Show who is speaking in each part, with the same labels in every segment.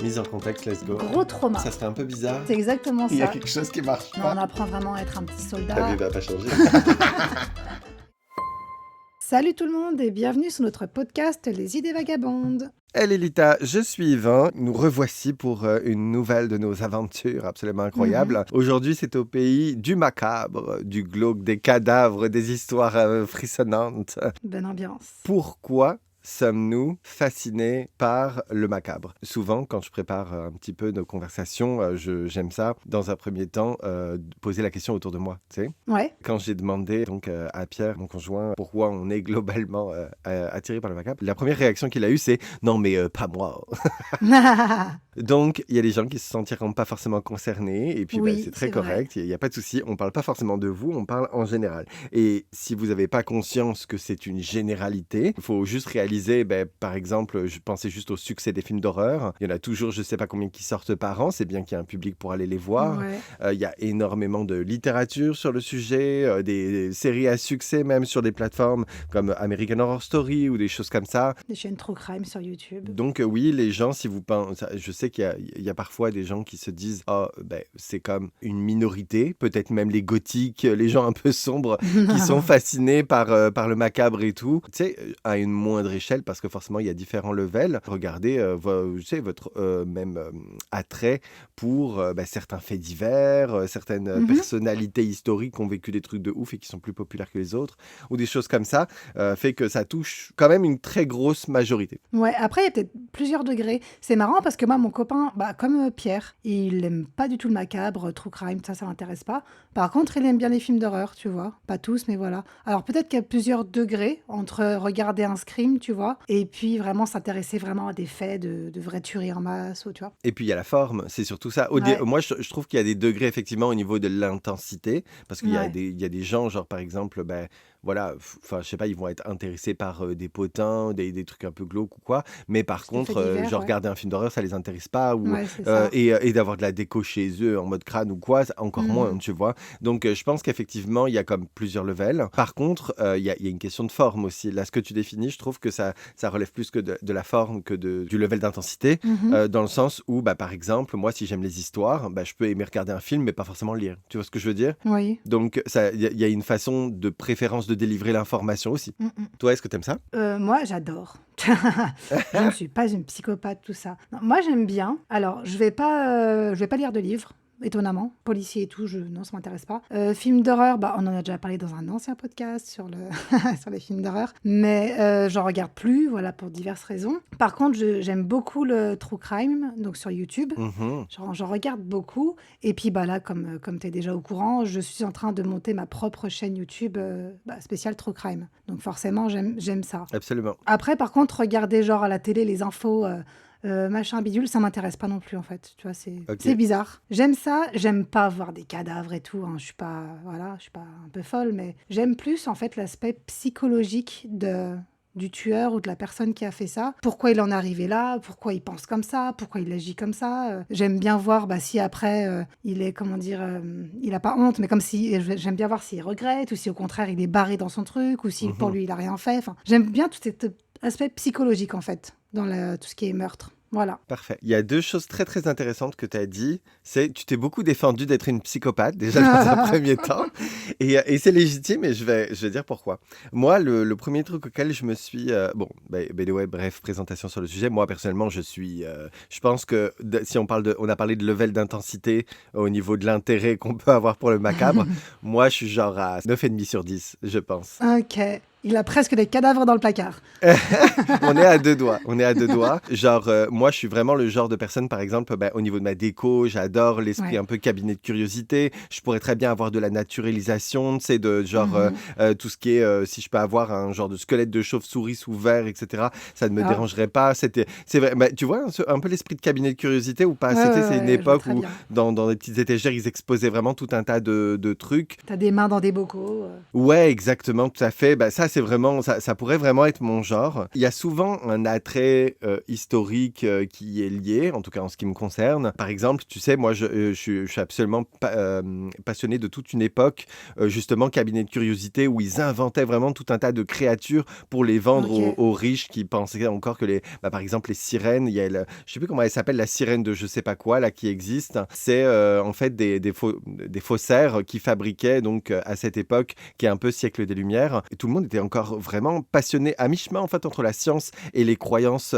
Speaker 1: Mise en contexte, let's go.
Speaker 2: Gros trauma.
Speaker 1: Ça serait un peu bizarre.
Speaker 2: C'est exactement
Speaker 1: Il y a
Speaker 2: ça.
Speaker 1: quelque chose qui marche
Speaker 2: Non,
Speaker 1: pas.
Speaker 2: on apprend vraiment à être un petit
Speaker 1: Ta
Speaker 2: soldat.
Speaker 1: vie va pas changer.
Speaker 2: Salut tout le monde et bienvenue sur notre podcast Les idées vagabondes.
Speaker 1: Hey Lilita, je suis Yvan. Nous revoici pour une nouvelle de nos aventures absolument incroyables. Aujourd'hui, c'est au pays du macabre, du glauque, des cadavres, des histoires frissonnantes.
Speaker 2: Bonne ambiance.
Speaker 1: Pourquoi sommes-nous fascinés par le macabre? Souvent, quand je prépare un petit peu nos conversations, j'aime ça, dans un premier temps, poser la question autour de moi, tu sais.
Speaker 2: Ouais.
Speaker 1: Quand j'ai demandé donc, à Pierre, mon conjoint, pourquoi on est globalement attiré par le macabre, la première réaction qu'il a eue, c'est « Non, mais pas moi ». Donc, il y a des gens qui se sentiront pas forcément concernés, et puis
Speaker 2: Oui,
Speaker 1: c'est très
Speaker 2: c'est vrai.
Speaker 1: correct, il n'y a pas de souci, on parle pas forcément de vous, on parle en général. Et si vous n'avez pas conscience que c'est une généralité, il faut juste réaliser, par exemple, je pensais juste au succès des films d'horreur, il y en a toujours je sais pas combien qui sortent par an, c'est bien qu'il y ait un public pour aller les voir.
Speaker 2: Ouais.
Speaker 1: Il y a énormément de littérature sur le sujet, des séries à succès même sur des plateformes comme American Horror Story ou des choses comme ça.
Speaker 2: Des chaînes true crime sur YouTube.
Speaker 1: Donc oui, les gens, si vous pensez, je sais qu'il y a parfois des gens qui se disent « Ah, c'est comme une minorité, peut-être même les gothiques, les gens un peu sombres qui sont fascinés par le macabre et tout. » Tu sais, à une moindre échelle, parce que forcément, il y a différents levels. Regardez, votre même attrait pour certains faits divers, certaines personnalités historiques qui ont vécu des trucs de ouf et qui sont plus populaires que les autres, ou des choses comme ça, fait que ça touche quand même une très grosse majorité.
Speaker 2: Ouais, après, il y a peut-être plusieurs degrés. C'est marrant parce que moi, mon copain, comme Pierre, il aime pas du tout le macabre, true crime, ça l'intéresse pas. Par contre, il aime bien les films d'horreur, tu vois. Pas tous, mais voilà. Alors peut-être qu'il y a plusieurs degrés entre regarder un scream, tu vois, et puis vraiment s'intéresser vraiment à des faits de vraies tueries en masse, ou tu vois.
Speaker 1: Et puis il y a la forme, c'est surtout ça.
Speaker 2: Ouais.
Speaker 1: Moi, je trouve qu'il y a des degrés effectivement au niveau de l'intensité, parce qu'il
Speaker 2: Ouais.
Speaker 1: il y a des gens, genre par exemple, voilà, enfin, je sais pas, ils vont être intéressés par des potins, des trucs un peu glauques ou quoi, mais par
Speaker 2: Des faits
Speaker 1: contre,
Speaker 2: divers,
Speaker 1: genre
Speaker 2: ouais.
Speaker 1: regarder un film d'horreur, ça les intéresse pas, ou,
Speaker 2: Ouais, c'est ça.
Speaker 1: et d'avoir de la déco chez eux en mode crâne ou quoi, encore moins, tu vois. Donc je pense qu'effectivement, il y a comme plusieurs levels. Par contre, il y a une question de forme aussi. Là, ce que tu définis, je trouve que ça relève plus que de la forme que du level d'intensité, dans le sens où, par exemple, moi, si j'aime les histoires, je peux aimer regarder un film, mais pas forcément le lire. Tu vois ce que je veux dire?
Speaker 2: Oui.
Speaker 1: Donc, il y a une façon de préférence de délivrer l'information aussi.
Speaker 2: Mm.
Speaker 1: Toi, est-ce que t'aimes ça?
Speaker 2: Moi, j'adore. Je ne suis pas une psychopathe, tout ça. Non, moi, j'aime bien. Alors, je vais pas lire de livres. Étonnamment, policier et tout, non, ça m'intéresse pas. Films d'horreur, on en a déjà parlé dans un ancien podcast sur sur les films d'horreur, mais j'en regarde plus, voilà, pour diverses raisons. Par contre, j'aime beaucoup le true crime, donc sur YouTube. J'en regarde beaucoup. Et puis là, comme tu es déjà au courant, je suis en train de monter ma propre chaîne YouTube spéciale true crime. Donc forcément, j'aime ça.
Speaker 1: Absolument.
Speaker 2: Après, par contre, regarder genre à la télé les infos, machin bidule, ça m'intéresse pas non plus en fait. Tu vois, c'est bizarre. J'aime ça, j'aime pas voir des cadavres et tout. Je suis pas, voilà, je suis pas un peu folle, mais j'aime plus en fait l'aspect psychologique du tueur ou de la personne qui a fait ça. Pourquoi il en est arrivé là? Pourquoi il pense comme ça? Pourquoi il agit comme ça? J'aime bien voir si après il est, comment dire, il a pas honte, mais comme si, j'aime bien voir s'il regrette ou si au contraire il est barré dans son truc ou si pour lui il a rien fait. Enfin, j'aime bien tout cet aspect psychologique en fait dans tout ce qui est meurtre. Voilà.
Speaker 1: Parfait. Il y a deux choses très très intéressantes que tu as dit. C'est tu t'es beaucoup défendu d'être une psychopathe déjà dans un premier temps, et c'est légitime. Et je vais dire pourquoi. Moi, le premier truc auquel je me suis by the way, bref, présentation sur le sujet. Moi personnellement, je pense que si on a parlé de level d'intensité au niveau de l'intérêt qu'on peut avoir pour le macabre, moi je suis genre à 9,5 sur 10, je pense.
Speaker 2: Ok. Il a presque des cadavres dans le placard.
Speaker 1: On est à deux doigts. Genre, moi, je suis vraiment le genre de personne, par exemple, au niveau de ma déco, j'adore l'esprit un peu cabinet de curiosité. Je pourrais très bien avoir de la naturalisation, tu sais, de genre, tout ce qui est, si je peux avoir un genre de squelette de chauve-souris sous verre, etc., ça ne me dérangerait pas. C'est vrai, tu vois, un peu l'esprit de cabinet de curiosité ou pas? C'est une époque où, dans des petites étagères, ils exposaient vraiment tout un tas de trucs.
Speaker 2: T'as des mains dans des bocaux.
Speaker 1: Ouais, exactement, tout à fait. Ça, ça, c'est vraiment, ça pourrait vraiment être mon genre. Il y a souvent un attrait historique qui est lié, en tout cas en ce qui me concerne. Par exemple, tu sais, moi, je suis absolument passionné de toute une époque, justement, cabinet de curiosité, où ils inventaient vraiment tout un tas de créatures pour les vendre
Speaker 2: Ok.
Speaker 1: aux riches qui pensaient encore que par exemple, les sirènes, il y a je sais plus comment elle s'appelle, la sirène de je sais pas quoi, là, qui existe. C'est en fait des faussaires qui fabriquaient, donc, à cette époque, qui est un peu siècle des Lumières. Et tout le monde était encore vraiment passionné à mi-chemin, en fait, entre la science et les croyances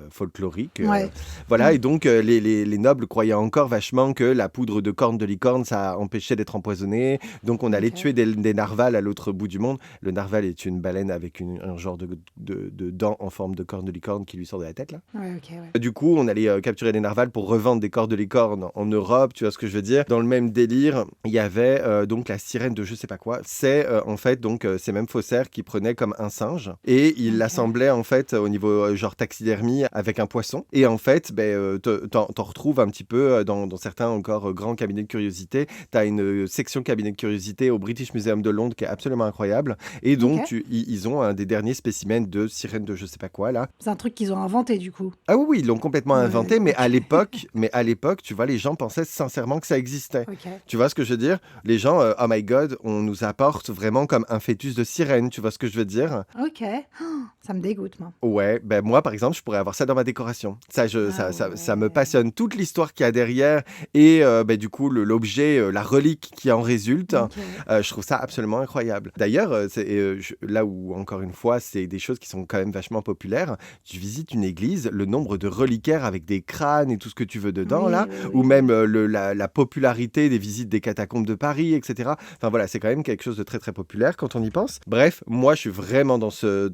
Speaker 1: folkloriques.
Speaker 2: Ouais.
Speaker 1: Voilà,
Speaker 2: Mm.
Speaker 1: et donc les nobles croyaient encore vachement que la poudre de corne de licorne, ça empêchait d'être empoisonné. Donc on allait
Speaker 2: Ok.
Speaker 1: tuer des narvals à l'autre bout du monde. Le narval est une baleine avec un genre de dents en forme de corne de licorne qui lui sort de la tête, là.
Speaker 2: Ouais, ok, ouais.
Speaker 1: Du coup, on allait capturer des narvals pour revendre des cornes de licorne en Europe, tu vois ce que je veux dire. Dans le même délire, il y avait donc la sirène de je sais pas quoi. C'est en fait donc ces mêmes faussaires qui prenaient comme un singe et ils
Speaker 2: Ok.
Speaker 1: l'assemblaient en fait au niveau genre taxidermie avec un poisson. Et en fait, t'en retrouves un petit peu dans certains encore grands cabinets de curiosité. T'as une section cabinet de curiosité au British Museum de Londres qui est absolument incroyable. Et
Speaker 2: Ok.
Speaker 1: donc, ils ont un des derniers spécimens de sirène de je sais pas quoi là.
Speaker 2: C'est un truc qu'ils ont inventé, du coup.
Speaker 1: Ah oui, oui, ils l'ont complètement
Speaker 2: Ouais,
Speaker 1: inventé, mais
Speaker 2: ok.
Speaker 1: à l'époque, tu vois, les gens pensaient sincèrement que ça existait.
Speaker 2: Ok.
Speaker 1: Tu vois ce que je veux dire? Les gens, oh my god, on nous apporte vraiment comme un fœtus de sirène, tu vois ce que je veux dire?
Speaker 2: Ok. Oh, ça me dégoûte, moi.
Speaker 1: Ouais, ben moi, par exemple, je pourrais avoir ça dans ma décoration.
Speaker 2: Ah
Speaker 1: Ça me
Speaker 2: ouais.
Speaker 1: passionne, toute l'histoire qu'il y a derrière et du coup, l'objet, la relique qui en résulte,
Speaker 2: Ok.
Speaker 1: je trouve ça absolument incroyable. D'ailleurs, là où, encore une fois, c'est des choses qui sont quand même vachement populaires, tu visites une église, le nombre de reliquaires avec des crânes et tout ce que tu veux dedans, là,
Speaker 2: Oui, oui,
Speaker 1: ou
Speaker 2: oui.
Speaker 1: même la popularité des visites des catacombes de Paris, etc. Enfin voilà, c'est quand même quelque chose de très très populaire quand on y pense. Bref, moi je suis vraiment dans ce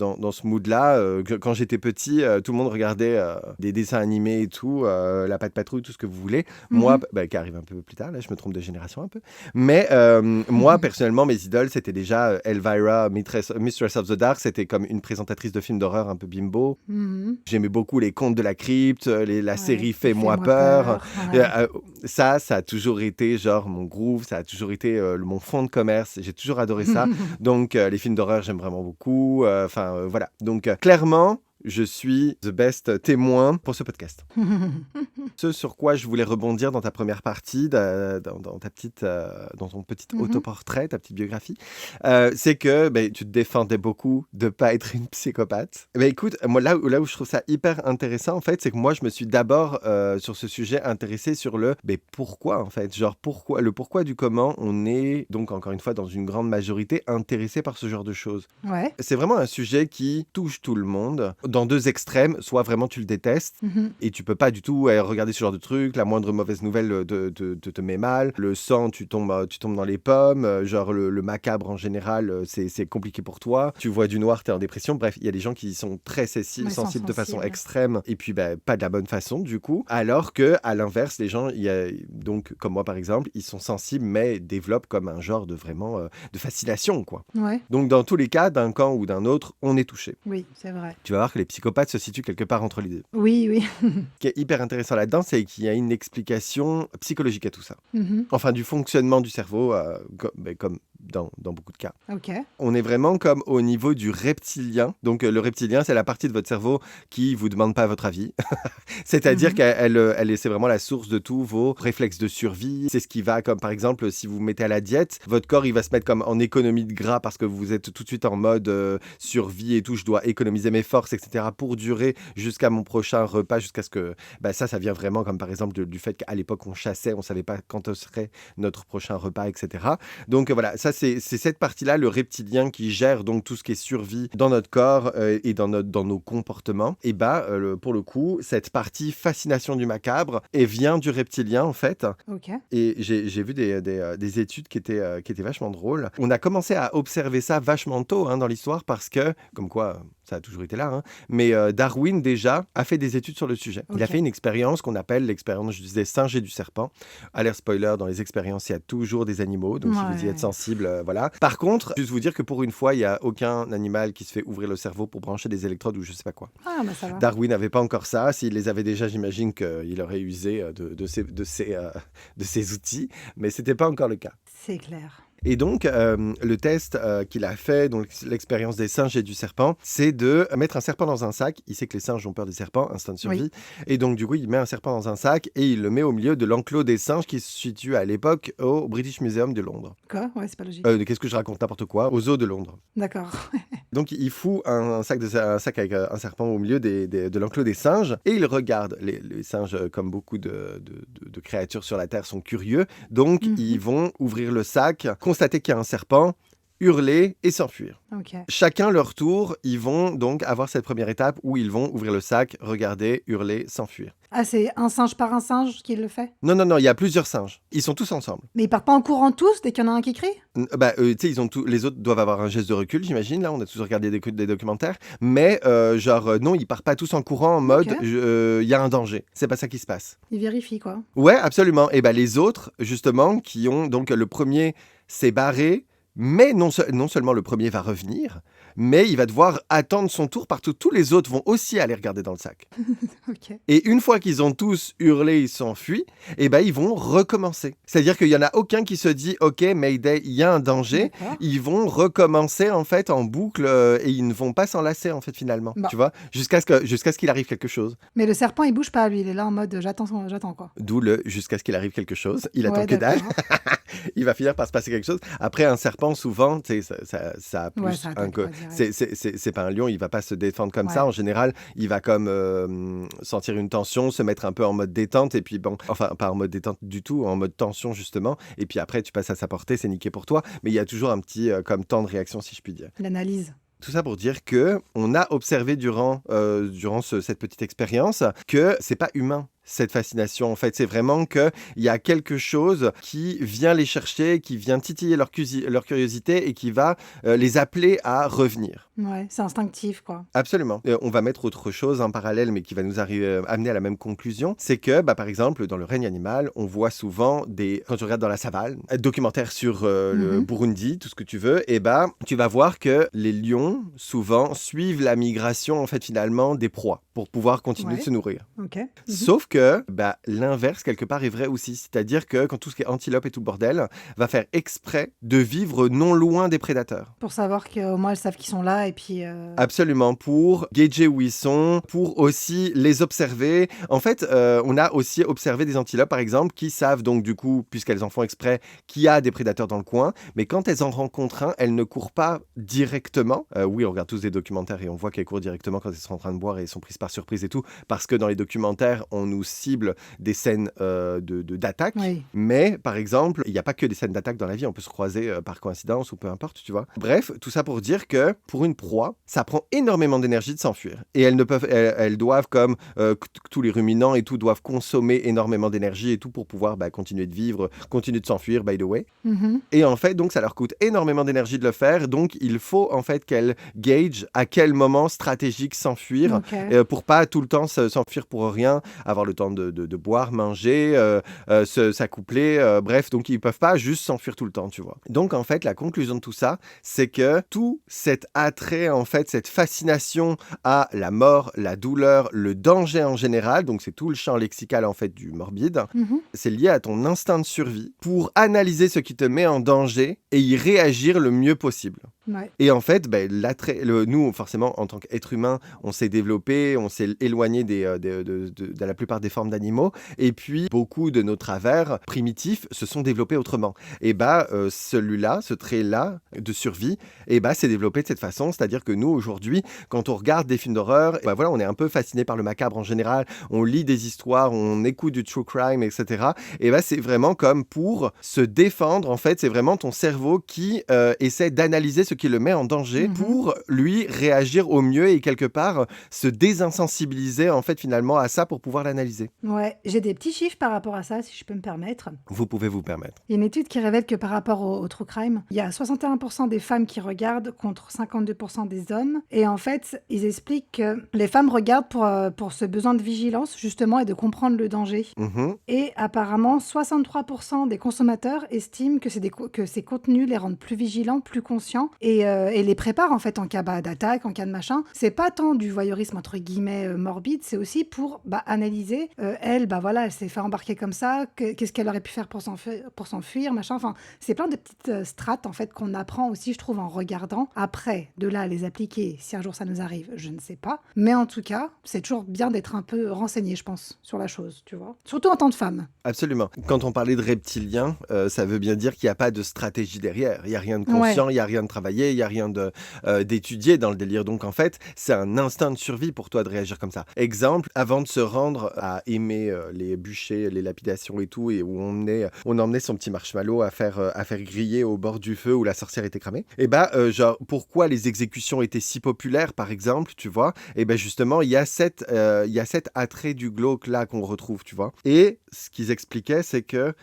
Speaker 1: mood-là. Quand j'étais petit, tout le monde regardait des dessins animés et tout, La Patte Patrouille, tout ce que vous voulez. Moi,
Speaker 2: Mhm.
Speaker 1: qui arrive un peu plus tard, là je me trompe de génération un peu. Mais moi personnellement, mes idoles, c'était déjà Elvira, Mistress of the Dark, c'était comme une présentatrice de films d'horreur un peu bimbo.
Speaker 2: Mhm.
Speaker 1: J'aimais beaucoup les contes de la crypte, la
Speaker 2: Ouais.
Speaker 1: série
Speaker 2: Et
Speaker 1: Fais-moi
Speaker 2: fais-moi
Speaker 1: peur.
Speaker 2: peur.
Speaker 1: Euh,
Speaker 2: Ouais.
Speaker 1: euh, ça a toujours été genre mon groove, ça a toujours été mon fond de commerce. J'ai toujours adoré ça. Donc les films d'horreur, j'aime vraiment beaucoup. Enfin voilà. Donc clairement, je suis the best témoin pour ce podcast. Ce sur quoi je voulais rebondir dans ta première partie, dans ton petit
Speaker 2: Mhm.
Speaker 1: autoportrait, ta petite biographie, c'est que tu te défendais beaucoup de pas être une psychopathe. Écoute, moi là où je trouve ça hyper intéressant en fait, c'est que moi je me suis d'abord sur ce sujet intéressé sur le pourquoi en fait, genre pourquoi du comment on est donc encore une fois dans une grande majorité intéressé par ce genre de choses.
Speaker 2: Ouais.
Speaker 1: C'est vraiment un sujet qui touche tout le monde, dans deux extrêmes, soit vraiment tu le détestes,
Speaker 2: Mhm.
Speaker 1: et tu peux pas du tout regarder ce genre de truc, la moindre mauvaise nouvelle te met mal, le sang, tu tombes dans les pommes, genre le macabre en général, c'est compliqué pour toi, tu vois du noir, t'es en dépression, bref, il y a des gens qui sont très
Speaker 2: Ouais, ils sont
Speaker 1: sensibles de façon
Speaker 2: sensibles.
Speaker 1: extrême, et puis pas de la bonne façon du coup, alors que à l'inverse, les gens, donc comme moi par exemple, ils sont sensibles, mais développent comme un genre de vraiment de fascination, quoi.
Speaker 2: Ouais.
Speaker 1: Donc dans tous les cas, d'un camp ou d'un autre, on est touché.
Speaker 2: Oui, c'est vrai.
Speaker 1: Tu vas voir que les psychopathes se situent quelque part entre les deux.
Speaker 2: Oui, oui.
Speaker 1: Ce qui est hyper intéressant là-dedans, c'est qu'il y a une explication psychologique à tout ça.
Speaker 2: Mhm.
Speaker 1: Enfin, du fonctionnement du cerveau, comme dans beaucoup de cas.
Speaker 2: Ok.
Speaker 1: On est vraiment comme au niveau du reptilien. Donc, le reptilien, c'est la partie de votre cerveau qui vous demande pas votre avis. C'est-à-dire
Speaker 2: Mhm.
Speaker 1: c'est vraiment la source de tous vos réflexes de survie. C'est ce qui va, comme par exemple, si vous vous mettez à la diète, votre corps, il va se mettre comme en économie de gras parce que vous êtes tout de suite en mode survie et tout. Je dois économiser mes forces, etc. pour durer jusqu'à mon prochain repas, jusqu'à ce que... ça vient vraiment comme par exemple du fait qu'à l'époque, on chassait, on savait pas quand serait notre prochain repas, etc. Donc voilà, ça, c'est cette partie-là, le reptilien qui gère donc tout ce qui est survie dans notre corps et dans nos comportements. Et pour le coup, cette partie fascination du macabre vient du reptilien en fait.
Speaker 2: Ok.
Speaker 1: Et j'ai vu des études qui étaient vachement drôles. On a commencé à observer ça vachement tôt dans l'histoire parce que, comme quoi, ça a toujours été là, mais Darwin déjà a fait des études sur le sujet. Il a
Speaker 2: Ok.
Speaker 1: fait une expérience qu'on appelle l'expérience des singes et du serpent. Alerte spoiler, dans les expériences, il y a toujours des animaux, donc si vous y êtes
Speaker 2: Ouais.
Speaker 1: sensible, voilà. Par contre, juste vous dire que pour une fois, il n'y a aucun animal qui se fait ouvrir le cerveau pour brancher des électrodes ou je sais pas quoi.
Speaker 2: Ah, bah ça va.
Speaker 1: Darwin n'avait pas encore ça. S'il les avait déjà, j'imagine qu'il aurait usé de ces outils, mais c'était pas encore le cas.
Speaker 2: C'est clair.
Speaker 1: Et donc, le test qu'il a fait, donc l'expérience des singes et du serpent, c'est de mettre un serpent dans un sac. Il sait que les singes ont peur des serpents, instinct de survie.
Speaker 2: Oui.
Speaker 1: Et donc, du coup, il met un serpent dans un sac et il le met au milieu de l'enclos des singes qui se situe à l'époque au British Museum de Londres.
Speaker 2: Quoi? Ouais, c'est pas logique.
Speaker 1: Qu'est-ce que je raconte? N'importe quoi. Au zoo de Londres.
Speaker 2: D'accord.
Speaker 1: Donc, il fout un sac avec un serpent au milieu de l'enclos des singes et il regarde. Les singes, comme beaucoup de créatures sur la Terre, sont curieux. Donc, ils vont ouvrir le sac, constater qu'il y a un serpent, hurler et s'enfuir.
Speaker 2: Ok.
Speaker 1: Chacun leur tour, ils vont donc avoir cette première étape où ils vont ouvrir le sac, regarder, hurler, s'enfuir.
Speaker 2: Ah, c'est un singe par un singe qui le fait?
Speaker 1: Non, il y a plusieurs singes. Ils sont tous ensemble.
Speaker 2: Mais ils partent pas en courant tous dès qu'il y en a un qui crie?
Speaker 1: Tu sais, les autres doivent avoir un geste de recul, j'imagine. Là, on a tous regardé des documentaires. Mais, non, ils partent pas tous en courant en mode, il y a un danger. C'est pas ça qui se passe.
Speaker 2: Ils vérifient, quoi.
Speaker 1: Ouais, absolument. Et les autres, justement, qui ont donc le premier s'est barré, mais non seulement le premier va revenir, mais il va devoir attendre son tour parce que tous les autres vont aussi aller regarder dans le sac.
Speaker 2: Ok.
Speaker 1: Et une fois qu'ils ont tous hurlé, ils s'enfuient, ils vont recommencer. C'est-à-dire qu'il n'y en a aucun qui se dit « Ok, Mayday, il y a un danger ».
Speaker 2: D'accord.
Speaker 1: Ils vont recommencer en fait en boucle et ils ne vont pas s'enlacer en fait finalement.
Speaker 2: Bon.
Speaker 1: Tu vois, jusqu'à ce qu'il arrive quelque chose.
Speaker 2: Mais le serpent, il bouge pas, lui. Il est là en mode j'attends quoi.
Speaker 1: D'où le « jusqu'à ce qu'il arrive quelque chose ». Il attend
Speaker 2: Ouais,
Speaker 1: que dalle.
Speaker 2: d'accord.
Speaker 1: Il va finir par se passer quelque chose. Après, un serpent, souvent, tu sais, ça a plus
Speaker 2: Ouais, ça attaque pas direct.
Speaker 1: c'est pas un lion, il va pas se défendre comme
Speaker 2: Ouais.
Speaker 1: ça. En général, il va comme sentir une tension, se mettre un peu en mode détente, et puis bon, enfin, pas en mode détente du tout, en mode tension, justement. Et puis après, tu passes à sa portée, c'est niqué pour toi. Mais il y a toujours un petit comme temps de réaction, si je puis dire.
Speaker 2: L'analyse.
Speaker 1: Tout ça pour dire que on a observé durant cette petite expérience que c'est pas humain. Cette fascination, en fait, c'est vraiment qu'il y a quelque chose qui vient les chercher, qui vient titiller leur curiosité et qui va les appeler à revenir.
Speaker 2: Ouais, c'est instinctif, quoi.
Speaker 1: Absolument. On va mettre autre chose en parallèle, mais qui va nous amener à la même conclusion. C'est que, par exemple, dans le règne animal, on voit souvent quand tu regardes dans la savane, documentaires sur le Burundi, tout ce que tu veux, tu vas voir que les lions, souvent, suivent la migration, en fait, finalement, des proies pour pouvoir continuer de se nourrir.
Speaker 2: Ok.
Speaker 1: Sauf que l'inverse, quelque part, est vrai aussi. C'est-à-dire que quand tout ce qui est antilope et tout le bordel va faire exprès de vivre non loin des prédateurs.
Speaker 2: Pour savoir qu'au moins elles savent qu'ils sont là et puis.
Speaker 1: Absolument, pour gager où ils sont, pour aussi les observer. En fait, on a aussi observé des antilopes, par exemple, qui savent donc du coup, puisqu'elles en font exprès, qu'il y a des prédateurs dans le coin. Mais quand elles en rencontrent un, elles ne courent pas directement. Oui, on regarde tous des documentaires et on voit qu'elles courent directement quand elles sont en train de boire et sont prises par surprise et tout. Parce que dans les documentaires, on nous cible des scènes d'attaque.
Speaker 2: Oui.
Speaker 1: Mais, par exemple, il n'y a pas que des scènes d'attaque dans la vie. On peut se croiser par coïncidence ou peu importe, tu vois. Bref, tout ça pour dire que pour une proie, ça prend énormément d'énergie de s'enfuir. Et elles doivent, comme tous les ruminants et tout, doivent consommer énormément d'énergie et tout pour pouvoir continuer de vivre, continuer de s'enfuir, by the way. Et en fait, donc, ça leur coûte énormément d'énergie de le faire. Donc, il faut en fait qu'elles gage à quel moment stratégique s'enfuir pour pas tout le temps s'enfuir pour rien, avoir le temps de boire, manger, s'accoupler, bref, donc ils peuvent pas juste s'enfuir tout le temps, tu vois. Donc en fait, la conclusion de tout ça, c'est que tout cet attrait, en fait, cette fascination à la mort, la douleur, le danger en général, donc c'est tout le champ lexical en fait du morbide, c'est lié à ton instinct de survie pour analyser ce qui te met en danger et y réagir le mieux possible.
Speaker 2: Ouais.
Speaker 1: Et en fait, nous, forcément, en tant qu'être humain, on s'est développé, on s'est éloigné de la plupart des formes d'animaux. Et puis, beaucoup de nos travers primitifs se sont développés autrement. Et ce trait-là de survie, s'est développé de cette façon. C'est-à-dire que nous, aujourd'hui, quand on regarde des films d'horreur, on est un peu fasciné par le macabre en général. On lit des histoires, on écoute du true crime, etc. Et c'est vraiment comme pour se défendre. En fait, c'est vraiment ton cerveau qui essaie d'analyser ce qui le met en danger pour lui réagir au mieux et quelque part se désinsensibiliser en fait finalement à ça pour pouvoir l'analyser.
Speaker 2: Ouais, j'ai des petits chiffres par rapport à ça, si je peux me permettre.
Speaker 1: Vous pouvez vous permettre.
Speaker 2: Il y a une étude qui révèle que par rapport au true crime, il y a 61% des femmes qui regardent contre 52% des hommes. Et en fait, ils expliquent que les femmes regardent pour ce besoin de vigilance justement et de comprendre le danger. Et apparemment, 63% des consommateurs estiment que ces contenus les rendent plus vigilants, plus conscients et les prépare en fait en cas d'attaque, en cas de machin. C'est pas tant du voyeurisme entre guillemets morbide, c'est aussi pour analyser. Elle, voilà, elle s'est fait embarquer comme ça. Qu'est-ce qu'elle aurait pu faire pour s'enfuir, machin. Enfin, c'est plein de petites strates en fait qu'on apprend aussi, je trouve, en regardant. Après, de là à les appliquer, si un jour ça nous arrive, je ne sais pas. Mais en tout cas, c'est toujours bien d'être un peu renseigné, je pense, sur la chose, tu vois. Surtout en tant que femme.
Speaker 1: Absolument. Quand on parlait de reptiliens, ça veut bien dire qu'il n'y a pas de stratégie derrière. Il n'y a rien de conscient, il n'y a rien de travaillé, il n'y a rien d'étudié dans le délire. Donc en fait, c'est un instinct de survie pour toi de réagir comme ça. Exemple, avant de se rendre à aimer les bûchers, les lapidations et tout, et où on emmenait son petit marshmallow à faire griller au bord du feu où la sorcière était cramée. Et genre, pourquoi les exécutions étaient si populaires, par exemple, tu vois? Et justement, il y a cet attrait du glauque là qu'on retrouve, tu vois. Et ce qu'ils expliquaient, c'est que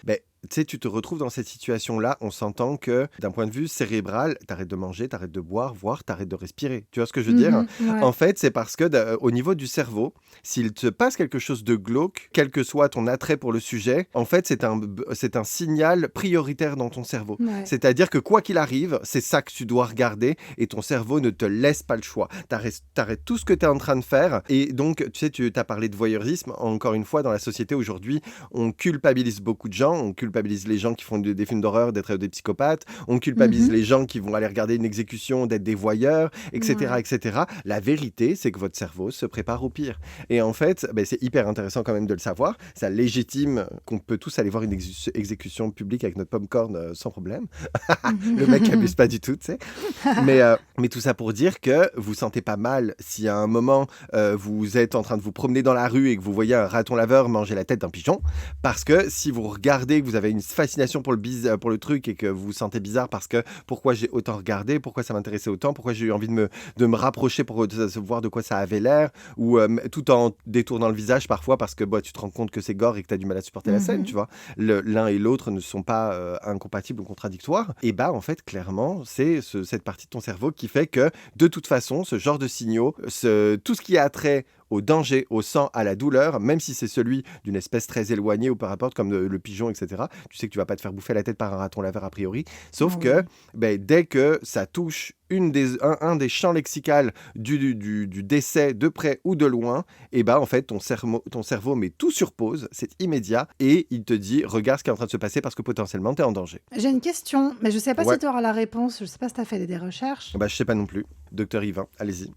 Speaker 1: tu sais, tu te retrouves dans cette situation-là, on s'entend que d'un point de vue cérébral, t'arrêtes de manger, t'arrêtes de boire, voire t'arrêtes de respirer. Tu vois ce que je veux dire?
Speaker 2: Ouais.
Speaker 1: En fait, c'est parce que au niveau du cerveau, s'il te passe quelque chose de glauque, quel que soit ton attrait pour le sujet, en fait, c'est un signal prioritaire dans ton cerveau.
Speaker 2: Ouais.
Speaker 1: C'est-à-dire que quoi qu'il arrive, c'est ça que tu dois regarder et ton cerveau ne te laisse pas le choix. T'arrêtes tout ce que tu es en train de faire et donc, tu sais, tu as parlé de voyeurisme. Encore une fois, dans la société aujourd'hui, on culpabilise beaucoup de gens, on culpabilise les gens qui font des films d'horreur d'être des psychopathes, on culpabilise les gens qui vont aller regarder une exécution d'être des voyeurs, etc., etc. La vérité, c'est que votre cerveau se prépare au pire. Et en fait, c'est hyper intéressant quand même de le savoir. Ça légitime qu'on peut tous aller voir une exécution publique avec notre popcorn sans problème. Le mec abuse pas du tout, tu sais. Mais tout ça pour dire que vous sentez pas mal si à un moment vous êtes en train de vous promener dans la rue et que vous voyez un raton laveur manger la tête d'un pigeon, parce que si vous regardez, que vous avez une fascination pour le truc et que vous vous sentez bizarre parce que pourquoi j'ai autant regardé, pourquoi ça m'intéressait autant, pourquoi j'ai eu envie de me rapprocher pour voir de quoi ça avait l'air, ou tout en détournant le visage parfois parce que tu te rends compte que c'est gore et que tu as du mal à supporter la scène, tu vois. L'un et l'autre ne sont pas incompatibles ou contradictoires. Et en fait, clairement, c'est cette partie de ton cerveau qui fait que, de toute façon, ce genre de signaux, tout ce qui a trait au danger, au sang, à la douleur, même si c'est celui d'une espèce très éloignée ou peu importe, comme le pigeon, etc. Tu sais que tu vas pas te faire bouffer la tête par un raton laveur a priori. Sauf que dès que ça touche un des champs lexicaux du décès de près ou de loin, en fait, ton cerveau met tout sur pause, c'est immédiat, et il te dit, regarde ce qui est en train de se passer parce que potentiellement, tu es en danger.
Speaker 2: J'ai une question, mais je sais pas si tu auras la réponse. Je sais pas si tu as fait des recherches.
Speaker 1: Je sais pas non plus. Docteur Yvain, allez-y.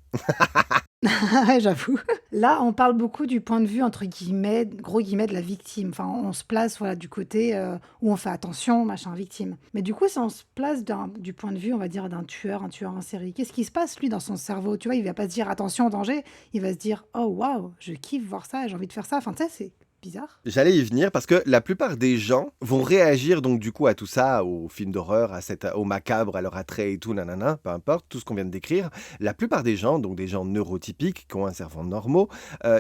Speaker 2: Ouais, j'avoue. Là, on parle beaucoup du point de vue, entre guillemets, gros guillemets, de la victime. Enfin, on se place du côté où on fait attention, machin, victime. Mais du coup, si on se place du point de vue, on va dire, un tueur en série, qu'est-ce qui se passe, lui, dans son cerveau? Tu vois, il va pas se dire attention, danger. Il va se dire, oh, waouh, je kiffe voir ça, j'ai envie de faire ça. Enfin, tu sais, c'est bizarre.
Speaker 1: J'allais y venir parce que la plupart des gens vont réagir donc du coup à tout ça, aux films d'horreur, au macabre, à leur attrait et tout, nanana, peu importe, tout ce qu'on vient de décrire. La plupart des gens, donc des gens neurotypiques qui ont un cerveau normaux,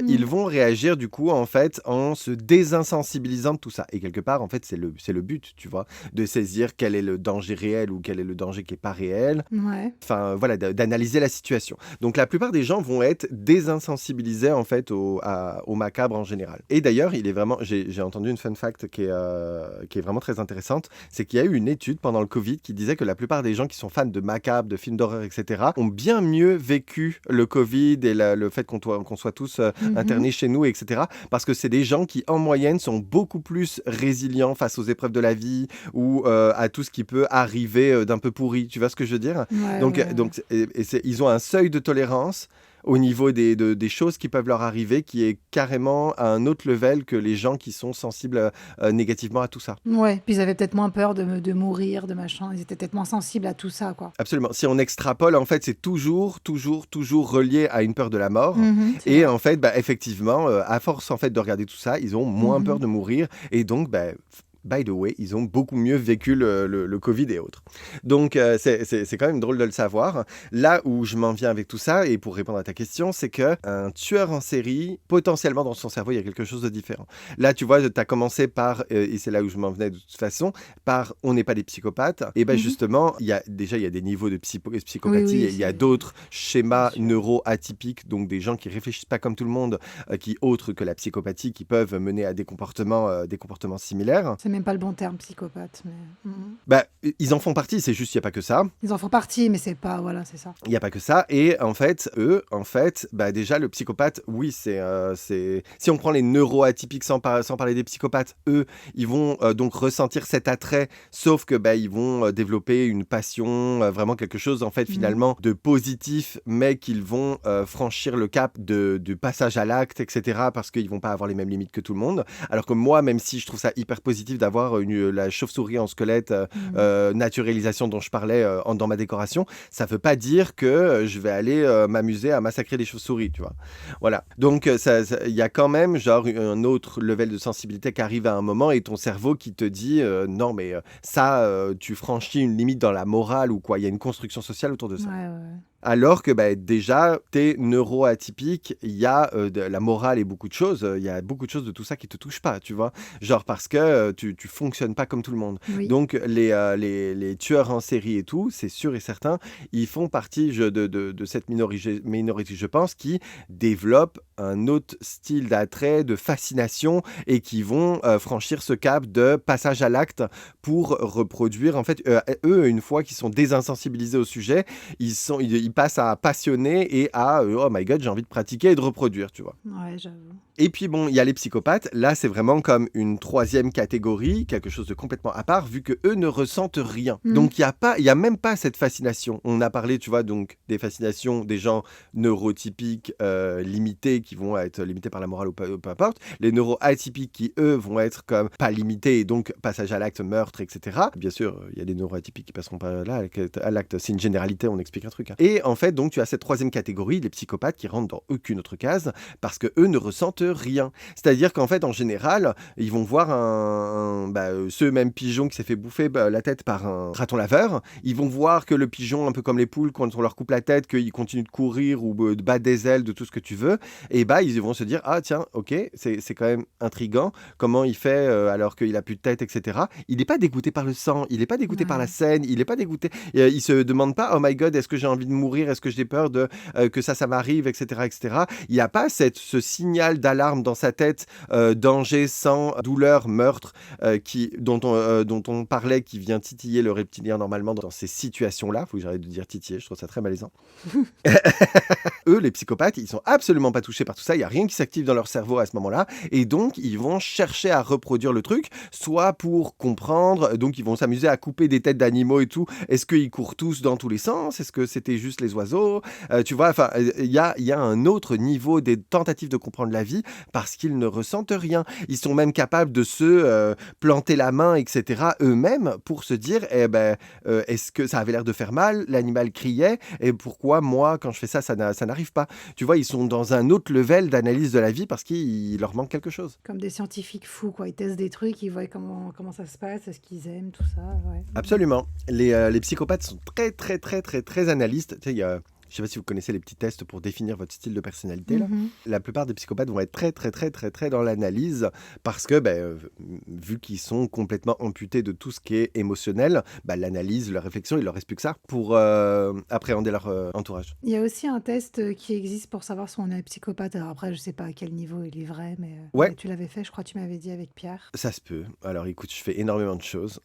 Speaker 1: ils vont réagir du coup en fait en se désinsensibilisant de tout ça. Et quelque part en fait c'est le but, tu vois, de saisir quel est le danger réel ou quel est le danger qui est pas réel.
Speaker 2: Ouais.
Speaker 1: Enfin voilà, d'analyser la situation. Donc la plupart des gens vont être désinsensibilisés en fait au macabre en général. Et d'ailleurs, il est vraiment, j'ai entendu une fun fact qui est vraiment très intéressante, c'est qu'il y a eu une étude pendant le Covid qui disait que la plupart des gens qui sont fans de macabre, de films d'horreur, etc., ont bien mieux vécu le Covid et le fait qu'on soit tous internés chez nous, etc., parce que c'est des gens qui, en moyenne, sont beaucoup plus résilients face aux épreuves de la vie ou à tout ce qui peut arriver d'un peu pourri. Tu vois ce que je veux dire? Donc, ils ont un seuil de tolérance au niveau des choses qui peuvent leur arriver, qui est carrément à un autre level que les gens qui sont sensibles négativement à tout ça.
Speaker 2: Ouais, puis ils avaient peut-être moins peur de mourir, de machin. Ils étaient peut-être moins sensibles à tout ça, quoi.
Speaker 1: Absolument. Si on extrapole, en fait, c'est toujours relié à une peur de la mort. Et en fait, effectivement, à force en fait de regarder tout ça, ils ont moins peur de mourir. Et donc, by the way, ils ont beaucoup mieux vécu le Covid et autres. Donc, c'est quand même drôle de le savoir. Là où je m'en viens avec tout ça, et pour répondre à ta question, c'est qu'un tueur en série, potentiellement dans son cerveau, il y a quelque chose de différent. Là, tu vois, tu as commencé par, et c'est là où je m'en venais de toute façon, par on n'est pas des psychopathes. Et justement, il y a des niveaux de psychopathie, il y a d'autres schémas neuro-atypiques, donc des gens qui réfléchissent pas comme tout le monde, qui autres que la psychopathie, qui peuvent mener à des comportements similaires.
Speaker 2: C'est même pas le bon terme, psychopathe. Mais...
Speaker 1: Bah, ils en font partie, c'est juste, il n'y a pas que ça.
Speaker 2: Ils en font partie, mais c'est pas... Voilà, c'est ça.
Speaker 1: Il n'y a pas que ça. Et en fait, bah, déjà, le psychopathe, oui, c'est... Si on prend les neuroatypiques sans parler des psychopathes, eux, ils vont donc ressentir cet attrait, sauf que bah, ils vont développer une passion, vraiment quelque chose, en fait, finalement, de positif, mais qu'ils vont franchir le cap du passage à l'acte, etc., parce qu'ils vont pas avoir les mêmes limites que tout le monde. Alors que moi, même si je trouve ça hyper positif d'avoir la chauve-souris en squelette, naturalisation dont je parlais dans ma décoration, ça veut pas dire que je vais aller m'amuser à massacrer des chauves-souris, tu vois. Voilà. Donc, il y a quand même genre un autre level de sensibilité qui arrive à un moment et ton cerveau qui te dit non, mais tu franchis une limite dans la morale ou quoi. Il y a une construction sociale autour de ça.
Speaker 2: Ouais.
Speaker 1: Alors que bah, déjà, t'es neuroatypique, il y a de la morale et beaucoup de choses. Il y a beaucoup de choses de tout ça qui te touchent pas, tu vois. Genre parce que tu fonctionnes pas comme tout le monde.
Speaker 2: Oui.
Speaker 1: Donc les tueurs en série et tout, c'est sûr et certain, ils font partie de cette minorité, je pense, qui développe un autre style d'attrait, de fascination et qui vont franchir ce cap de passage à l'acte pour reproduire. En fait, eux, une fois qu'ils sont désinsensibilisés au sujet, ils passent à passionner et à oh my god, j'ai envie de pratiquer et de reproduire, tu vois.
Speaker 2: Ouais, j'avoue.
Speaker 1: Et puis bon, il y a les psychopathes. Là, c'est vraiment comme une troisième catégorie, quelque chose de complètement à part, vu que eux ne ressentent rien. Donc il y a même pas cette fascination. On a parlé, tu vois, donc des fascinations des gens neurotypiques limités, qui vont être limités par la morale ou peu importe. Les neuroatypiques qui eux vont être comme pas limités et donc passage à l'acte, meurtre, etc. Bien sûr, il y a des neuroatypiques qui passeront pas là à l'acte. C'est une généralité, on explique un truc. Et en fait, donc tu as cette troisième catégorie, les psychopathes qui rentrent dans aucune autre case parce que eux ne ressentent rien. C'est-à-dire qu'en fait, en général, ils vont voir ce même pigeon qui s'est fait bouffer la tête par un raton laveur. Ils vont voir que le pigeon, un peu comme les poules, quand on leur coupe la tête, qu'il continue de courir ou de battre des ailes, de tout ce que tu veux. Et bah, ils vont se dire, ah tiens, ok, c'est quand même intriguant. Comment il fait alors qu'il a plus de tête, etc. Il n'est pas dégoûté par le sang, il n'est pas dégoûté par la scène, il n'est pas dégoûté. Il se demande pas, oh my god, est-ce que j'ai envie de mourir, est-ce que j'ai peur que ça m'arrive, etc., etc. Il n'y a pas ce signal d'alarme dans sa tête, danger, sang, douleur, meurtre, dont on parlait, qui vient titiller le reptilien normalement dans ces situations-là. Il faut que j'arrête de dire titiller, je trouve ça très malaisant. Eux, les psychopathes, ils sont absolument pas touchés par tout ça, il n'y a rien qui s'active dans leur cerveau à ce moment-là, et donc ils vont chercher à reproduire le truc, soit pour comprendre, donc ils vont s'amuser à couper des têtes d'animaux et tout. Est-ce qu'ils courent tous dans tous les sens? Est-ce que c'était juste les oiseaux? Tu vois, enfin, il y a un autre niveau des tentatives de comprendre la vie parce qu'ils ne ressentent rien. Ils sont même capables de se planter la main, etc. eux-mêmes pour se dire, est-ce que ça avait l'air de faire mal? L'animal criait, et pourquoi moi, quand je fais ça, ça n'arrive pas? Tu vois, ils sont dans un autre level d'analyse de la vie parce qu'il leur manque quelque chose.
Speaker 2: Comme des scientifiques fous, quoi. Ils testent des trucs, ils voient comment ça se passe, ce qu'ils aiment, tout ça. Ouais.
Speaker 1: Absolument. Les psychopathes sont très, très, très, très, très analystes. Tu sais, il y a... Je ne sais pas si vous connaissez les petits tests pour définir votre style de personnalité. Là. La plupart des psychopathes vont être très, très, très, très, très dans l'analyse parce que, vu qu'ils sont complètement amputés de tout ce qui est émotionnel, l'analyse, leur réflexion, il leur reste plus que ça pour appréhender leur entourage.
Speaker 2: Il y a aussi un test qui existe pour savoir si on est psychopathe. Alors après, je ne sais pas à quel niveau il est vrai, mais tu l'avais fait, je crois que tu m'avais dit avec Pierre.
Speaker 1: Ça se peut. Alors écoute, je fais énormément de choses.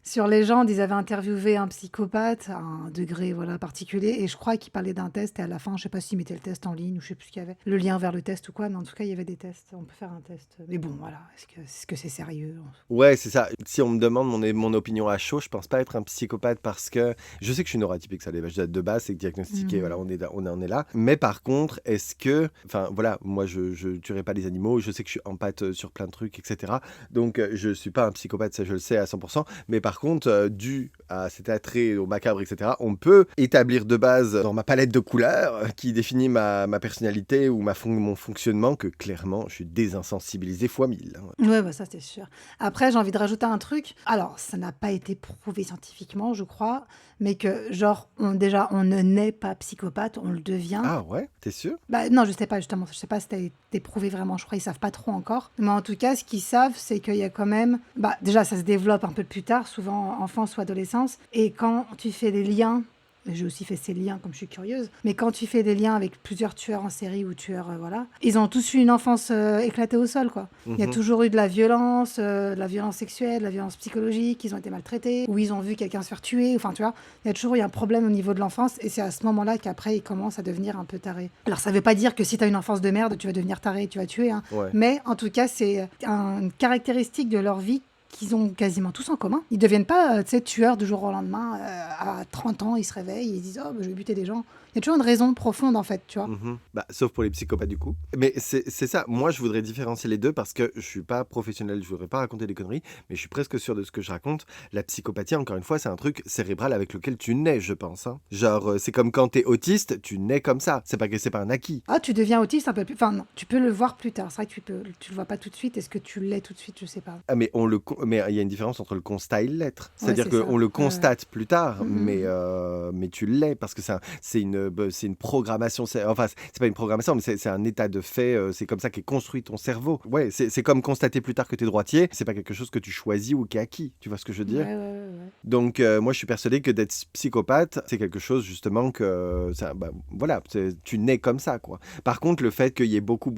Speaker 2: Sur Légende, ils avaient interviewé un psychopathe à un degré particulier, et je crois qu'il parlait d'un test, et à la fin, je sais pas s'il mettait le test en ligne ou je sais plus ce qu'il y avait, le lien vers le test ou quoi, mais en tout cas, il y avait des tests. On peut faire un test. Mais bon, voilà, est-ce que c'est sérieux?
Speaker 1: Ouais, c'est ça. Si on me demande mon opinion à chaud, je pense pas être un psychopathe parce que je sais que je suis neuroatypique, ça de base, c'est diagnostiqué, voilà, on est là. Mais par contre, est-ce que, enfin voilà, moi je tuerai pas les animaux, je sais que je suis empathe sur plein de trucs, etc. Donc je suis pas un psychopathe, ça je le sais à 100%, mais par contre, dû à cet attrait au macabre, etc., on peut établir de base dans ma palette de couleurs qui définit ma personnalité ou mon fonctionnement que clairement, je suis désinsensibilisé fois 1000.
Speaker 2: Ouais, ça c'est sûr. Après, j'ai envie de rajouter un truc. Alors, ça n'a pas été prouvé scientifiquement, je crois, mais que genre, on ne naît pas psychopathe, on le devient.
Speaker 1: Ah ouais, t'es sûr?
Speaker 2: Non, je sais pas justement, je sais pas si ça a été prouvé vraiment, je crois qu'ils savent pas trop encore. Mais en tout cas, ce qu'ils savent, c'est qu'il y a quand même, déjà ça se développe un peu plus tard, souvent enfance ou adolescence, et quand tu fais des liens Et j'ai aussi fait ces liens comme je suis curieuse. Mais quand tu fais des liens avec plusieurs tueurs en série ou tueurs, voilà, ils ont tous eu une enfance éclatée au sol, quoi. Il y a toujours eu de la violence sexuelle, de la violence psychologique, ils ont été maltraités, ou ils ont vu quelqu'un se faire tuer. Enfin, tu vois, il y a toujours eu un problème au niveau de l'enfance, et c'est à ce moment-là qu'après, ils commencent à devenir un peu tarés. Alors, ça veut pas dire que si tu as une enfance de merde, tu vas devenir taré et tu vas tuer, hein.
Speaker 1: Ouais.
Speaker 2: Mais en tout cas, c'est une caractéristique de leur vie qu'ils ont quasiment tous en commun. Ils deviennent pas, tueurs du jour au lendemain. À 30 ans, ils se réveillent, ils disent « Oh, bah, je vais buter des gens ». Il y a toujours une raison profonde, en fait, tu vois.
Speaker 1: Bah, sauf pour les psychopathes du coup. Mais c'est ça, moi je voudrais différencier les deux parce que je suis pas professionnel, je voudrais pas raconter des conneries, mais je suis presque sûr de ce que je raconte. La psychopathie, encore une fois, c'est un truc cérébral avec lequel tu nais, je pense, hein. Genre, c'est comme quand t'es autiste, tu nais comme ça. C'est pas que c'est pas un acquis.
Speaker 2: Ah, tu deviens autiste un peu plus... Enfin, non, tu peux le voir plus tard. C'est vrai que tu le vois pas tout de suite. Est-ce que tu l'es tout de suite? Je sais pas.
Speaker 1: Ah, mais mais il y a une différence entre le constat et l'être.
Speaker 2: Ouais,
Speaker 1: C'est-à-dire
Speaker 2: c'est ça.
Speaker 1: qu'on le
Speaker 2: Ouais.
Speaker 1: constate plus tard,
Speaker 2: Mhm.
Speaker 1: mais tu l'es parce que c'est une programmation. Enfin, c'est pas une programmation, mais c'est un état de fait. C'est comme ça qu'est construit ton cerveau. Ouais, c'est comme constater plus tard que t'es droitier. C'est pas quelque chose que tu choisis ou qui est acquis. Tu vois ce que je veux
Speaker 2: Ouais,
Speaker 1: dire?
Speaker 2: ouais, ouais, ouais.
Speaker 1: Donc, moi, je suis persuadé que d'être psychopathe, c'est quelque chose justement que, bah, voilà, tu nais comme ça, quoi. Par contre, le fait qu'il y ait beaucoup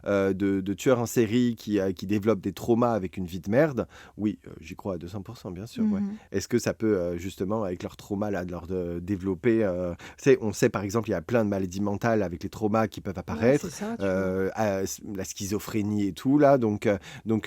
Speaker 1: de tueurs en série qui développent des traumas avec une vie de merde, oui, j'y crois à 200%, bien sûr, ouais.
Speaker 2: Mhm.
Speaker 1: Est-ce que ça peut, justement, avec leur trauma, là, de leur développer... on sait, par exemple, il y a plein de maladies mentales avec les traumas qui peuvent
Speaker 2: Ouais,
Speaker 1: apparaître,
Speaker 2: c'est ça, tu vois.
Speaker 1: la schizophrénie et tout, là. Donc,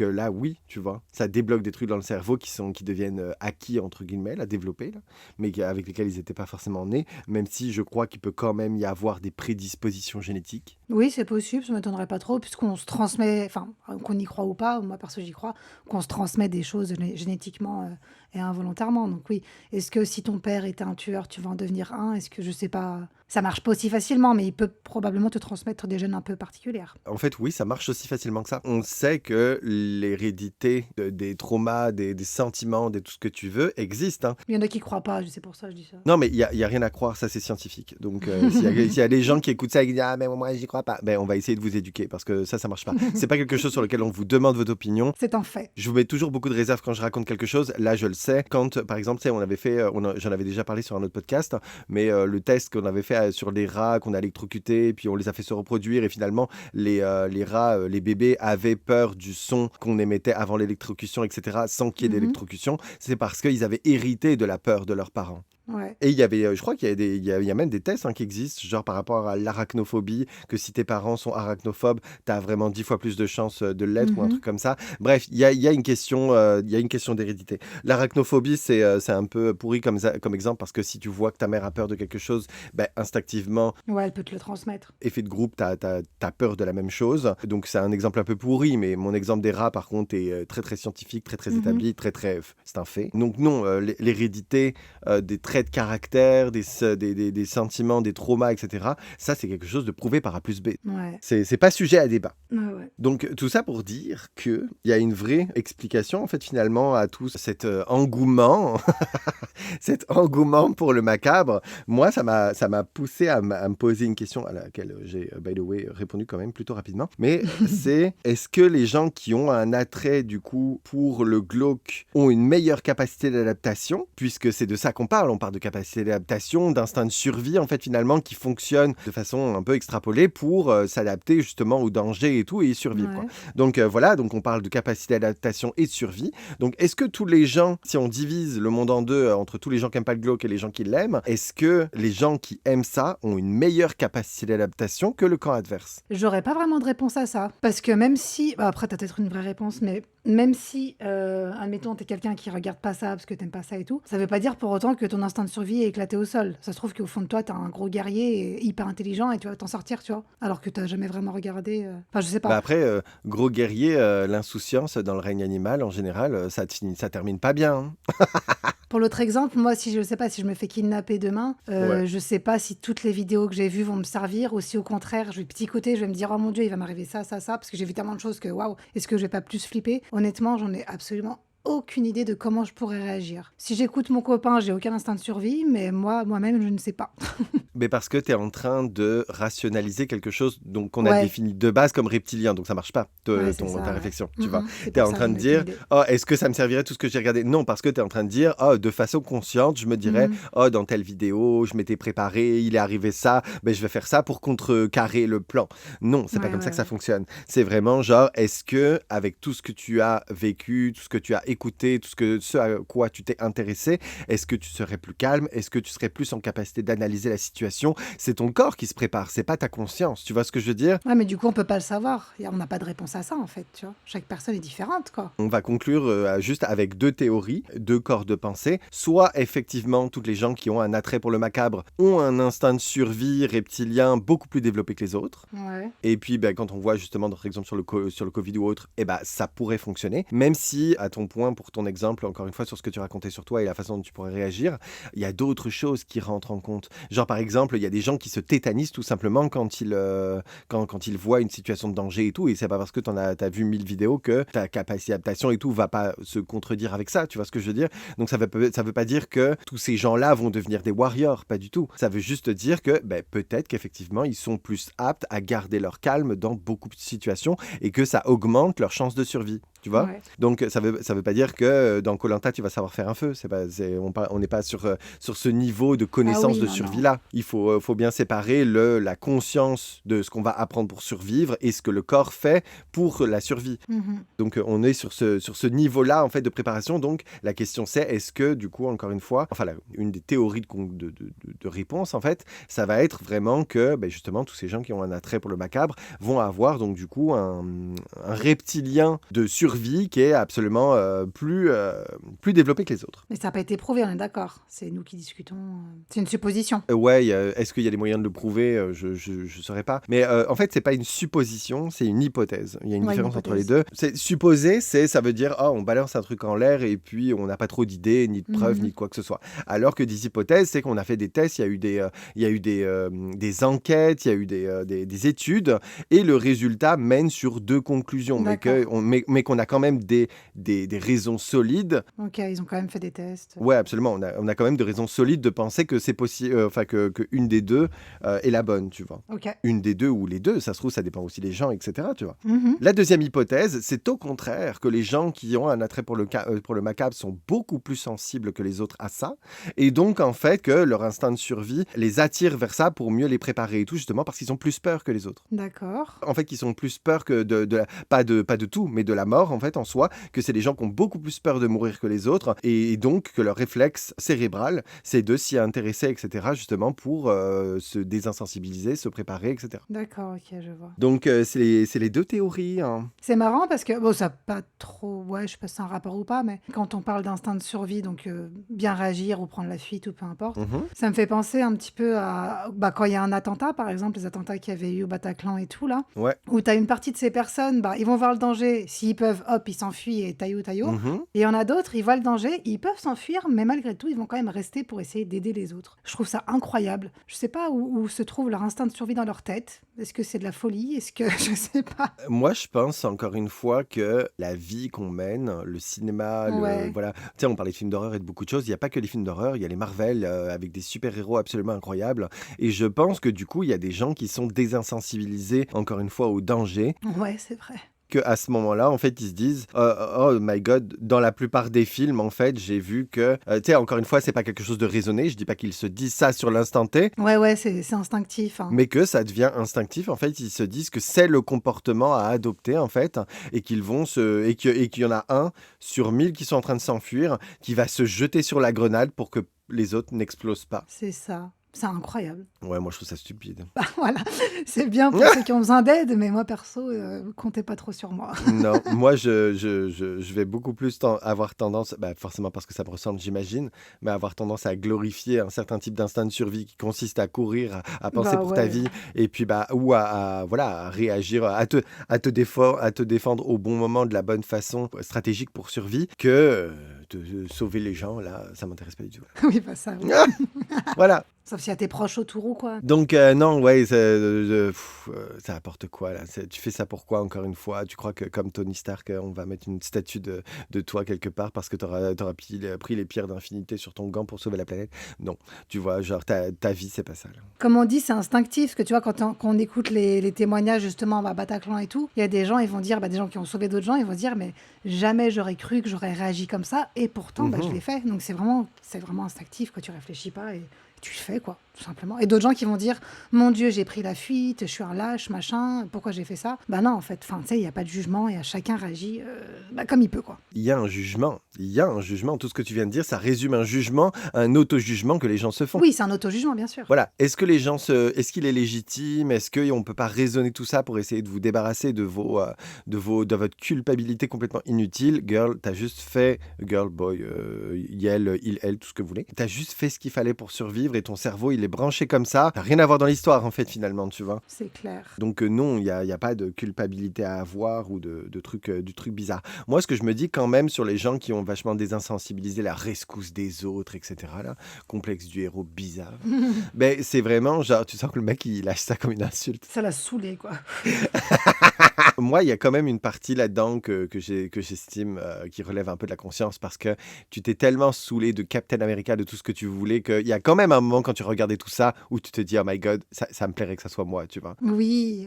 Speaker 1: là, oui, tu vois, ça débloque des trucs dans le cerveau qui deviennent acquis, entre guillemets, à développer, là, mais avec lesquels ils n'étaient pas forcément nés, même si je crois qu'il peut quand même y avoir des prédispositions génétiques.
Speaker 2: Oui, c'est possible, ça ne m'étonnerait pas trop, puisqu'on se transmet, enfin, qu'on y croit ou pas, moi perso j'y crois, qu'on se transmet des choses génétiquement et involontairement. Donc oui, est-ce que si ton père était un tueur, tu vas en devenir un? Est-ce que je sais pas, ça marche pas aussi facilement, mais il peut probablement te transmettre des gènes un peu particulières.
Speaker 1: En fait, oui, ça marche aussi facilement que ça. On sait que l'hérédité des traumas, des sentiments, de tout ce que tu veux existe, hein.
Speaker 2: Il y en a qui croient pas, c'est pour ça que je dis ça.
Speaker 1: Non, mais il y a rien à croire, ça c'est scientifique. Donc, s'il y a des gens qui écoutent ça et qui disent « Ah, mais moi, j'y crois pas », ben, on va essayer de vous éduquer parce que ça marche pas. C'est pas quelque chose sur lequel on vous demande votre opinion.
Speaker 2: C'est un fait.
Speaker 1: Je vous mets toujours beaucoup de réserves quand je raconte quelque chose. Là, je le sais. Quand, par exemple, tu sais, on avait fait, j'en avais déjà parlé sur un autre podcast, mais le test qu'on avait fait sur les rats qu'on a électrocutés, puis on les a fait se reproduire, et finalement, les rats, les bébés avaient peur du son qu'on émettait avant l'électrocution, etc., sans qu'il y ait
Speaker 2: Mhm.
Speaker 1: d'électrocution. C'est parce qu'ils avaient hérité de la peur de leurs parents.
Speaker 2: Ouais.
Speaker 1: Et il y avait, je crois qu'il y a il y a même des tests, hein, qui existent, genre par rapport à l'arachnophobie, que si tes parents sont arachnophobes, tu as vraiment 10 fois plus de chances de l'être ou un truc
Speaker 2: Mhm.
Speaker 1: comme ça. Bref, il y a une question, d'hérédité. L'arachnophobie, c'est un peu pourri comme exemple parce que si tu vois que ta mère a peur de quelque chose, ben, instinctivement,
Speaker 2: Ouais, elle peut te le transmettre.
Speaker 1: effet de groupe, t'as peur de la même chose. Donc c'est un exemple un peu pourri, mais mon exemple des rats, par contre, est très très scientifique, très très
Speaker 2: Mhm.
Speaker 1: établi, c'est un fait. Donc non, l'hérédité des traits de caractère, des sentiments, des traumas, etc., ça c'est quelque chose de prouvé par A plus B.
Speaker 2: Ouais.
Speaker 1: C'est pas sujet à débat.
Speaker 2: Ouais, ouais.
Speaker 1: Donc tout ça pour dire qu'il y a une vraie explication en fait finalement à tout cet engouement, cet engouement pour le macabre. Moi ça m'a poussé à me poser une question à laquelle j'ai by the way répondu quand même plutôt rapidement. Mais c'est est-ce que les gens qui ont un attrait du coup pour le glauque ont une meilleure capacité d'adaptation, puisque c'est de ça qu'on parle. On parle de capacité d'adaptation, d'instinct de survie en fait finalement qui fonctionne de façon un peu extrapolée pour s'adapter justement au danger et tout et y survivre, quoi.
Speaker 2: Ouais.
Speaker 1: Donc voilà, donc on parle de capacité d'adaptation et de survie. Donc est-ce que tous les gens, si on divise le monde en deux entre tous les gens qui aiment pas le glauque et les gens qui l'aiment, est-ce que les gens qui aiment ça ont une meilleure capacité d'adaptation que le camp adverse?
Speaker 2: J'aurais pas vraiment de réponse à ça. Parce que même si, bah, après, t'as peut-être une vraie réponse, mais même si, admettons, t'es quelqu'un qui regarde pas ça parce que t'aimes pas ça et tout, ça veut pas dire pour autant que ton instinct de survie est éclaté au sol. Ça se trouve qu'au fond de toi, t'es un gros guerrier et hyper intelligent et tu vas t'en sortir, tu vois. Alors que t'as jamais vraiment regardé. Enfin, je sais
Speaker 1: Bah
Speaker 2: pas.
Speaker 1: après, gros guerrier, l'insouciance dans le règne animal, en général, ça termine pas bien, hein.
Speaker 2: Pour l'autre exemple, moi, si je sais pas, si je me fais kidnapper demain,
Speaker 1: Ouais.
Speaker 2: je sais pas si toutes les vidéos que j'ai vues vont me servir ou si au contraire, je vais psychoter, je vais me dire, oh mon Dieu, il va m'arriver ça, ça, ça, parce que j'ai vu tellement de choses que waouh, est-ce que je vais pas plus flipper? Honnêtement, j'en ai absolument aucune idée de comment je pourrais réagir. Si j'écoute mon copain, j'ai aucun instinct de survie, mais moi-même, je ne sais pas.
Speaker 1: Mais parce que tu es en train de rationaliser quelque chose donc qu'on a
Speaker 2: Ouais,
Speaker 1: défini de base comme reptilien, donc ça marche pas,
Speaker 2: ouais, c'est
Speaker 1: ta
Speaker 2: ça, ouais.
Speaker 1: réflexion, tu vois.
Speaker 2: C'est
Speaker 1: Tu es
Speaker 2: pour
Speaker 1: en
Speaker 2: ça que
Speaker 1: train de
Speaker 2: j'en ai aucune
Speaker 1: dire,
Speaker 2: idée.
Speaker 1: oh, est-ce que ça me servirait tout ce que j'ai regardé? Non, parce que tu es en train de dire, oh, de façon consciente, je me dirais,
Speaker 2: Mhm.
Speaker 1: oh, dans telle vidéo, je m'étais préparé, il est arrivé ça, ben, je vais faire ça pour contrecarrer le plan. Non, c'est pas
Speaker 2: Ouais,
Speaker 1: comme ça
Speaker 2: ouais,
Speaker 1: que ça
Speaker 2: ouais.
Speaker 1: fonctionne. C'est vraiment genre, est-ce que, avec tout ce que tu as vécu, tout ce que tu as écouté, ce à quoi tu t'es intéressé, est-ce que tu serais plus calme? Est-ce que tu serais plus en capacité d'analyser la situation? C'est ton corps qui se prépare, c'est pas ta conscience. Tu vois ce que je veux dire?
Speaker 2: Ouais, mais du coup, on peut pas le savoir. On n'a pas de réponse à ça, en fait, tu vois. Chaque personne est différente, quoi.
Speaker 1: On va conclure juste avec deux théories, deux corps de pensée. Soit effectivement, toutes les gens qui ont un attrait pour le macabre ont un instinct de survie reptilien beaucoup plus développé que les autres.
Speaker 2: Ouais.
Speaker 1: Et puis, ben, quand on voit justement notre exemple sur le Covid ou autre, eh ben, ça pourrait fonctionner. Même si, à ton point, pour ton exemple, encore une fois, sur ce que tu racontais sur toi et la façon dont tu pourrais réagir, il y a d'autres choses qui rentrent en compte. Genre, par exemple, il y a des gens qui se tétanisent tout simplement quand ils voient une situation de danger et tout. Et c'est pas parce que t'as vu 1000 vidéos que ta capacité d'adaptation et tout va pas se contredire avec ça. Tu vois ce que je veux dire? Donc, ça veut pas dire que tous ces gens-là vont devenir des warriors. Pas du tout. Ça veut juste dire que ben, peut-être qu'effectivement, ils sont plus aptes à garder leur calme dans beaucoup de situations et que ça augmente leur chance de survie. Tu vois?
Speaker 2: Ouais.
Speaker 1: Donc, ça veut pas dire que dans koh tu vas savoir faire un feu. On n'est pas sur ce niveau de
Speaker 2: Ah
Speaker 1: connaissance
Speaker 2: oui,
Speaker 1: de
Speaker 2: non, non.
Speaker 1: survie-là. Il faut bien séparer la conscience de ce qu'on va apprendre pour survivre et ce que le corps fait pour la survie.
Speaker 2: Mhm.
Speaker 1: Donc, on est sur ce niveau-là, en fait, de préparation. Donc, la question, c'est est-ce que, du coup, encore une fois, enfin, une des théories de réponse, en fait, ça va être vraiment que, ben, justement, tous ces gens qui ont un attrait pour le macabre vont avoir, donc, du coup, un reptilien de survie qui est absolument plus développé que les autres.
Speaker 2: Mais ça n'a pas été prouvé, on est d'accord. C'est nous qui discutons. C'est une supposition.
Speaker 1: Ouais, est-ce qu'il y a des moyens de le prouver? Je saurais pas. Mais en fait, c'est pas une supposition, c'est une hypothèse. Il y a une
Speaker 2: Ouais, une
Speaker 1: différence entre les
Speaker 2: hypothèse.
Speaker 1: deux. C'est supposer, ça veut dire on balance un truc en l'air et puis on n'a pas trop d'idées, ni de preuves, ni
Speaker 2: Mhm.
Speaker 1: de quoi que ce soit. Alors que des hypothèses, c'est qu'on a fait des tests, il y a eu des enquêtes, il y a eu des études et le résultat mène sur deux conclusions,
Speaker 2: D'accord.
Speaker 1: mais qu'on a quand même des raisons solides.
Speaker 2: Ok, ils ont quand même fait des tests.
Speaker 1: Ouais, absolument. On a quand même de raisons solides de penser que c'est possible, enfin que une des deux est la bonne, tu vois.
Speaker 2: Ok.
Speaker 1: Une des deux ou les deux, ça se trouve, ça dépend aussi des gens, etc. Tu vois.
Speaker 2: Mhm.
Speaker 1: La deuxième hypothèse, c'est au contraire que les gens qui ont un attrait pour le macabre sont beaucoup plus sensibles que les autres à ça, et donc en fait que leur instinct de survie les attire vers ça pour mieux les préparer et tout, justement parce qu'ils ont plus peur que les autres.
Speaker 2: D'accord.
Speaker 1: En fait, qu'ils ont plus peur que pas de tout, mais de la mort en fait en soi, que c'est des gens qui ont beaucoup plus peur de mourir que les autres, et donc que leur réflexe cérébral, c'est de s'y intéresser, etc., justement pour se désinsensibiliser, se préparer, etc.
Speaker 2: D'accord, ok, je vois.
Speaker 1: Donc, c'est les deux théories, hein.
Speaker 2: C'est marrant parce que, bon, ça n'a pas trop, ouais, je sais pas si c'est un rapport ou pas, mais quand on parle d'instinct de survie, donc bien réagir ou prendre la fuite ou peu importe,
Speaker 1: Mhm.
Speaker 2: ça me fait penser un petit peu à bah, quand il y a un attentat, par exemple, les attentats qu'il y avait eu au Bataclan et tout, là,
Speaker 1: Ouais.
Speaker 2: où tu as une partie de ces personnes, bah, ils vont voir le danger, s'ils peuvent, hop, ils s'enfuient et taillot, taillot.
Speaker 1: Mhm.
Speaker 2: Et il y en a d'autres, ils voient le danger, ils peuvent s'enfuir, mais malgré tout, ils vont quand même rester pour essayer d'aider les autres. Je trouve ça incroyable. Je sais pas où se trouve leur instinct de survie dans leur tête. Est-ce que c'est de la folie? Est-ce que... Je sais pas.
Speaker 1: Moi, je pense encore une fois que la vie qu'on mène, le cinéma,
Speaker 2: Ouais.
Speaker 1: voilà. Tu sais, on parlait de films d'horreur et de beaucoup de choses. Il n'y a pas que les films d'horreur, il y a les Marvel avec des super-héros absolument incroyables. Et je pense que du coup, il y a des gens qui sont désinsensibilisés, encore une fois, au danger.
Speaker 2: Ouais, c'est vrai.
Speaker 1: Qu'à ce moment-là, en fait, ils se disent oh my god, dans la plupart des films, en fait, j'ai vu que. Tu sais, encore une fois, c'est pas quelque chose de raisonné. Je dis pas qu'ils se disent ça sur l'instant T,
Speaker 2: Ouais, c'est instinctif, hein.
Speaker 1: mais que ça devient instinctif. En fait, ils se disent que c'est le comportement à adopter, en fait, et qu'ils vont et qu'il y en a un sur 1000 qui sont en train de s'enfuir, qui va se jeter sur la grenade pour que les autres n'explosent pas.
Speaker 2: C'est ça. C'est incroyable.
Speaker 1: Ouais, moi, je trouve ça stupide.
Speaker 2: Bah, voilà, c'est bien pour ceux qui ont besoin d'aide, mais moi, perso, comptez pas trop sur moi.
Speaker 1: Non, moi, je vais beaucoup plus avoir tendance, bah, forcément parce que ça me ressemble, j'imagine, mais avoir tendance à glorifier un certain type d'instinct de survie qui consiste à courir, à penser
Speaker 2: Bah
Speaker 1: pour ta
Speaker 2: ouais.
Speaker 1: vie, et puis bah, ou voilà, à réagir, à te défendre au bon moment de la bonne façon stratégique pour survie, que de sauver les gens, là, ça m'intéresse pas du tout.
Speaker 2: Oui, bah ça, oui.
Speaker 1: Voilà,
Speaker 2: Sauf s'il y a tes proches autour ou quoi.
Speaker 1: Donc, non, ouais, c'est n'importe quoi, là. Tu fais ça pourquoi, encore une fois? Tu crois que, comme Tony Stark, on va mettre une statue de toi quelque part parce que t'auras pris les pierres d'infinité sur ton gant pour sauver la planète? Non, tu vois, genre, ta vie, c'est pas ça, là.
Speaker 2: Comme on dit, c'est instinctif, que tu vois, quand on écoute les témoignages justement à Bataclan et tout, il y a des gens, ils vont dire, des gens qui ont sauvé d'autres gens, ils vont dire, mais jamais j'aurais cru que j'aurais réagi comme ça, et pourtant, je
Speaker 1: Mhm.
Speaker 2: l'ai fait. Donc c'est vraiment instinctif, que tu réfléchis pas et tu le fais, quoi, tout simplement. Et d'autres gens qui vont dire, mon Dieu, j'ai pris la fuite, je suis un lâche, machin, pourquoi j'ai fait ça? Bah non, en fait, tu sais, il n'y a pas de jugement et chacun réagit comme il peut, quoi.
Speaker 1: Il y a un jugement. Il y a un jugement. Tout ce que tu viens de dire, ça résume un jugement, un auto-jugement que les gens se font.
Speaker 2: Oui, c'est un auto-jugement, bien sûr.
Speaker 1: Voilà. Est-ce qu'il est légitime? Est-ce qu'on ne peut pas raisonner tout ça pour essayer de vous débarrasser de votre culpabilité complètement inutile? Girl, t'as juste fait, girl, boy, elle, tout ce que vous voulez. T'as juste fait ce qu'il fallait pour survivre et ton cerveau, il est branché comme ça. T'as rien à voir dans l'histoire, en fait, finalement, tu vois.
Speaker 2: C'est clair.
Speaker 1: Donc non, il y a pas de culpabilité à avoir ou du truc bizarre. Moi, ce que je me dis quand même sur les gens qui ont vachement désinsensibilisé la rescousse des autres, etc., là, complexe du héros bizarre, ben, c'est vraiment genre, tu sens que le mec, il lâche ça comme une insulte.
Speaker 2: Ça l'a saoulé, quoi.
Speaker 1: Moi, il y a quand même une partie là-dedans que j'estime qui relève un peu de la conscience parce que tu t'es tellement saoulé de Captain America, de tout ce que tu voulais, qu'il y a quand même un moment quand tu regardais tout ça où tu te dis, oh my god, ça me plairait que ça soit moi, tu vois.
Speaker 2: Oui,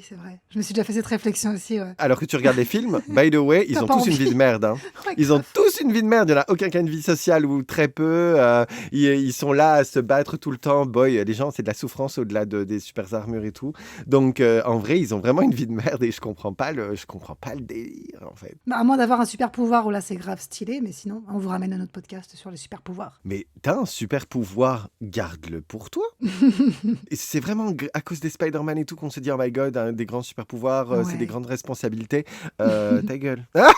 Speaker 2: c'est vrai. Je me suis déjà fait cette réflexion aussi, ouais.
Speaker 1: Alors que tu regardes les films, by the way, ils
Speaker 2: T'as
Speaker 1: ont
Speaker 2: pas
Speaker 1: tous une
Speaker 2: envie.
Speaker 1: vie de merde. Hein.
Speaker 2: Ouais,
Speaker 1: Ils ont
Speaker 2: grave.
Speaker 1: tous une vie de merde. Il n'y en a aucun qui a une vie sociale ou très peu. Ils sont là à se battre tout le temps. Boy, les gens, c'est de la souffrance au-delà des super armures et tout. Donc, en vrai, ils ont vraiment une vie de merde et je comprends pas le délire, en fait.
Speaker 2: À moins d'avoir un super pouvoir, où là c'est grave stylé, mais sinon, on vous ramène à notre podcast sur les super pouvoirs.
Speaker 1: Mais t'as un super pouvoir, garde-le pour toi. Et c'est vraiment à cause des Spider-Man et tout qu'on se dit, oh my god, des grands super pouvoirs, c'est des
Speaker 2: Ouais.
Speaker 1: grandes responsabilités. Ta gueule. Ah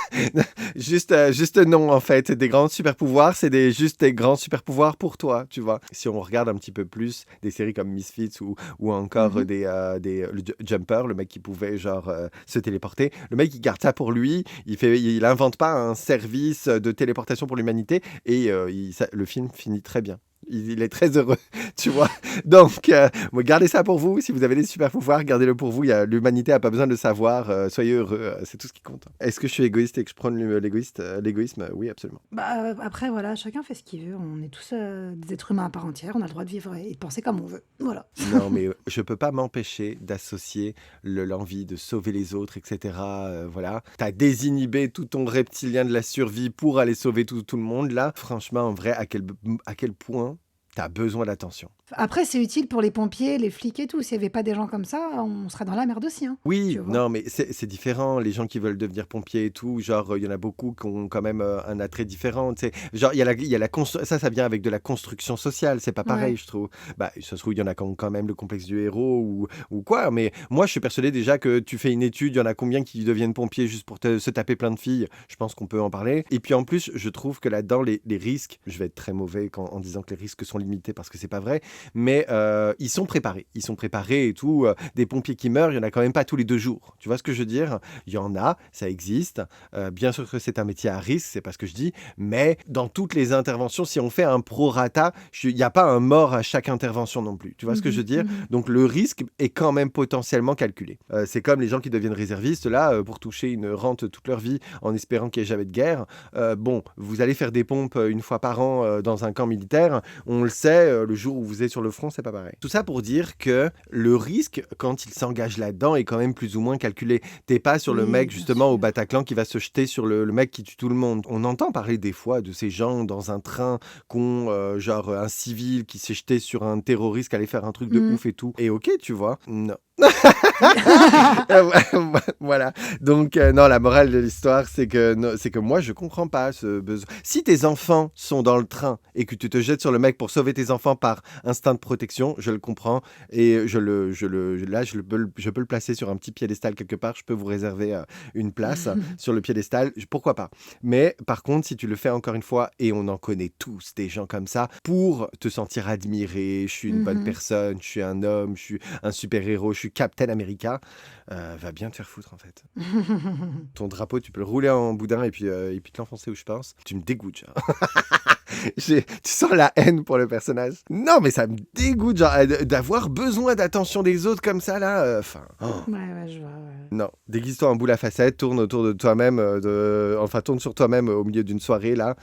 Speaker 1: juste non, en fait. Des grands super pouvoirs, c'est juste des grands super pouvoirs pour toi, tu vois. Si on regarde un petit peu plus des séries comme Misfits ou encore
Speaker 2: Mhm.
Speaker 1: le Jumper, le mec qui pouvait genre se téléporter, le mec il garde ça pour lui, il invente pas un service de téléportation pour l'humanité et le film finit très bien. Il est très heureux, tu vois. Donc, gardez ça pour vous. Si vous avez des super pouvoirs, gardez-le pour vous. L'humanité n'a pas besoin de le savoir. Soyez heureux, c'est tout ce qui compte. Est-ce que je suis égoïste et que je prône l'égoïsme? Oui, absolument.
Speaker 2: Après, voilà, chacun fait ce qu'il veut. On est tous des êtres humains à part entière. On a le droit de vivre et de penser comme on veut. Voilà.
Speaker 1: Non, mais je peux pas m'empêcher d'associer l'envie de sauver les autres, etc. Voilà. T'as désinhibé tout ton reptilien de la survie pour aller sauver tout le monde, là. Franchement, en vrai, à quel point t'as besoin d'attention.
Speaker 2: Après, c'est utile pour les pompiers, les flics et tout. S'il n'y avait pas des gens comme ça, on serait dans la merde aussi, hein,
Speaker 1: Oui,
Speaker 2: tu vois.
Speaker 1: non, mais c'est différent. Les gens qui veulent devenir pompiers et tout, genre, il y en a beaucoup qui ont quand même un attrait différent. Tu sais. Genre, ça vient avec de la construction sociale. C'est pas pareil,
Speaker 2: Ouais.
Speaker 1: je trouve. Bah, ça se trouve, il y en a qui ont quand même le complexe du héros ou quoi. Mais moi, je suis persuadé déjà que tu fais une étude, il y en a combien qui deviennent pompiers juste pour se taper plein de filles. Je pense qu'on peut en parler. Et puis en plus, je trouve que là-dedans, les risques, je vais être très mauvais en disant que les risques sont limités parce que c'est pas vrai, mais ils sont préparés. Ils sont préparés et tout. Des pompiers qui meurent, il y en a quand même pas tous les 2 jours. Tu vois ce que je veux dire? Il y en a, ça existe. Bien sûr que c'est un métier à risque, c'est pas ce que je dis, mais dans toutes les interventions, si on fait un prorata, il n'y a pas un mort à chaque intervention non plus. Tu vois ce que je veux
Speaker 2: Mhm,
Speaker 1: dire?
Speaker 2: mhm.
Speaker 1: Donc le risque est quand même potentiellement calculé. C'est comme les gens qui deviennent réservistes, là, pour toucher une rente toute leur vie en espérant qu'il n'y ait jamais de guerre. Bon, vous allez faire des pompes une fois par an dans un camp militaire. On le sait, le jour où vous êtes sur le front, c'est pas pareil. Tout ça pour dire que le risque, quand il s'engage là-dedans, est quand même plus ou moins calculé. T'es pas sur le
Speaker 2: Oui,
Speaker 1: mec,
Speaker 2: bien
Speaker 1: justement, au
Speaker 2: sûr.
Speaker 1: Bataclan qui va se jeter sur le mec qui tue tout le monde. On entend parler des fois de ces gens dans un train qui ont, genre, un civil qui s'est jeté sur un terroriste qui allait faire un truc de
Speaker 2: Mm.
Speaker 1: ouf et tout. Et ok, tu vois. Non. Voilà. Donc, non, la morale de l'histoire, c'est que, non, c'est que moi, je comprends pas ce besoin. Si tes enfants sont dans le train et que tu te jettes sur le mec pour sauver tes enfants par instinct de protection, je le comprends. Et je peux le placer sur un petit piédestal quelque part. Je peux vous réserver une place sur le piédestal. Pourquoi pas? Mais par contre, si tu le fais encore une fois, et on en connaît tous des gens comme ça, pour te sentir admiré, je suis une bonne
Speaker 2: Mhm.
Speaker 1: personne, je suis un homme, je suis un super-héros, je suis Captain America, va bien te faire foutre en fait. Ton drapeau, tu peux le rouler en boudin et puis te l'enfoncer où je pense. Tu me dégoûtes, genre. Tu sens la haine pour le personnage. Non, mais ça me dégoûte, genre, d'avoir besoin d'attention des autres comme ça, là. Enfin.
Speaker 2: Ouais, je vois. Ouais.
Speaker 1: Non, déguise-toi en boule à facettes, tourne autour de toi-même, tourne sur toi-même au milieu d'une soirée, là.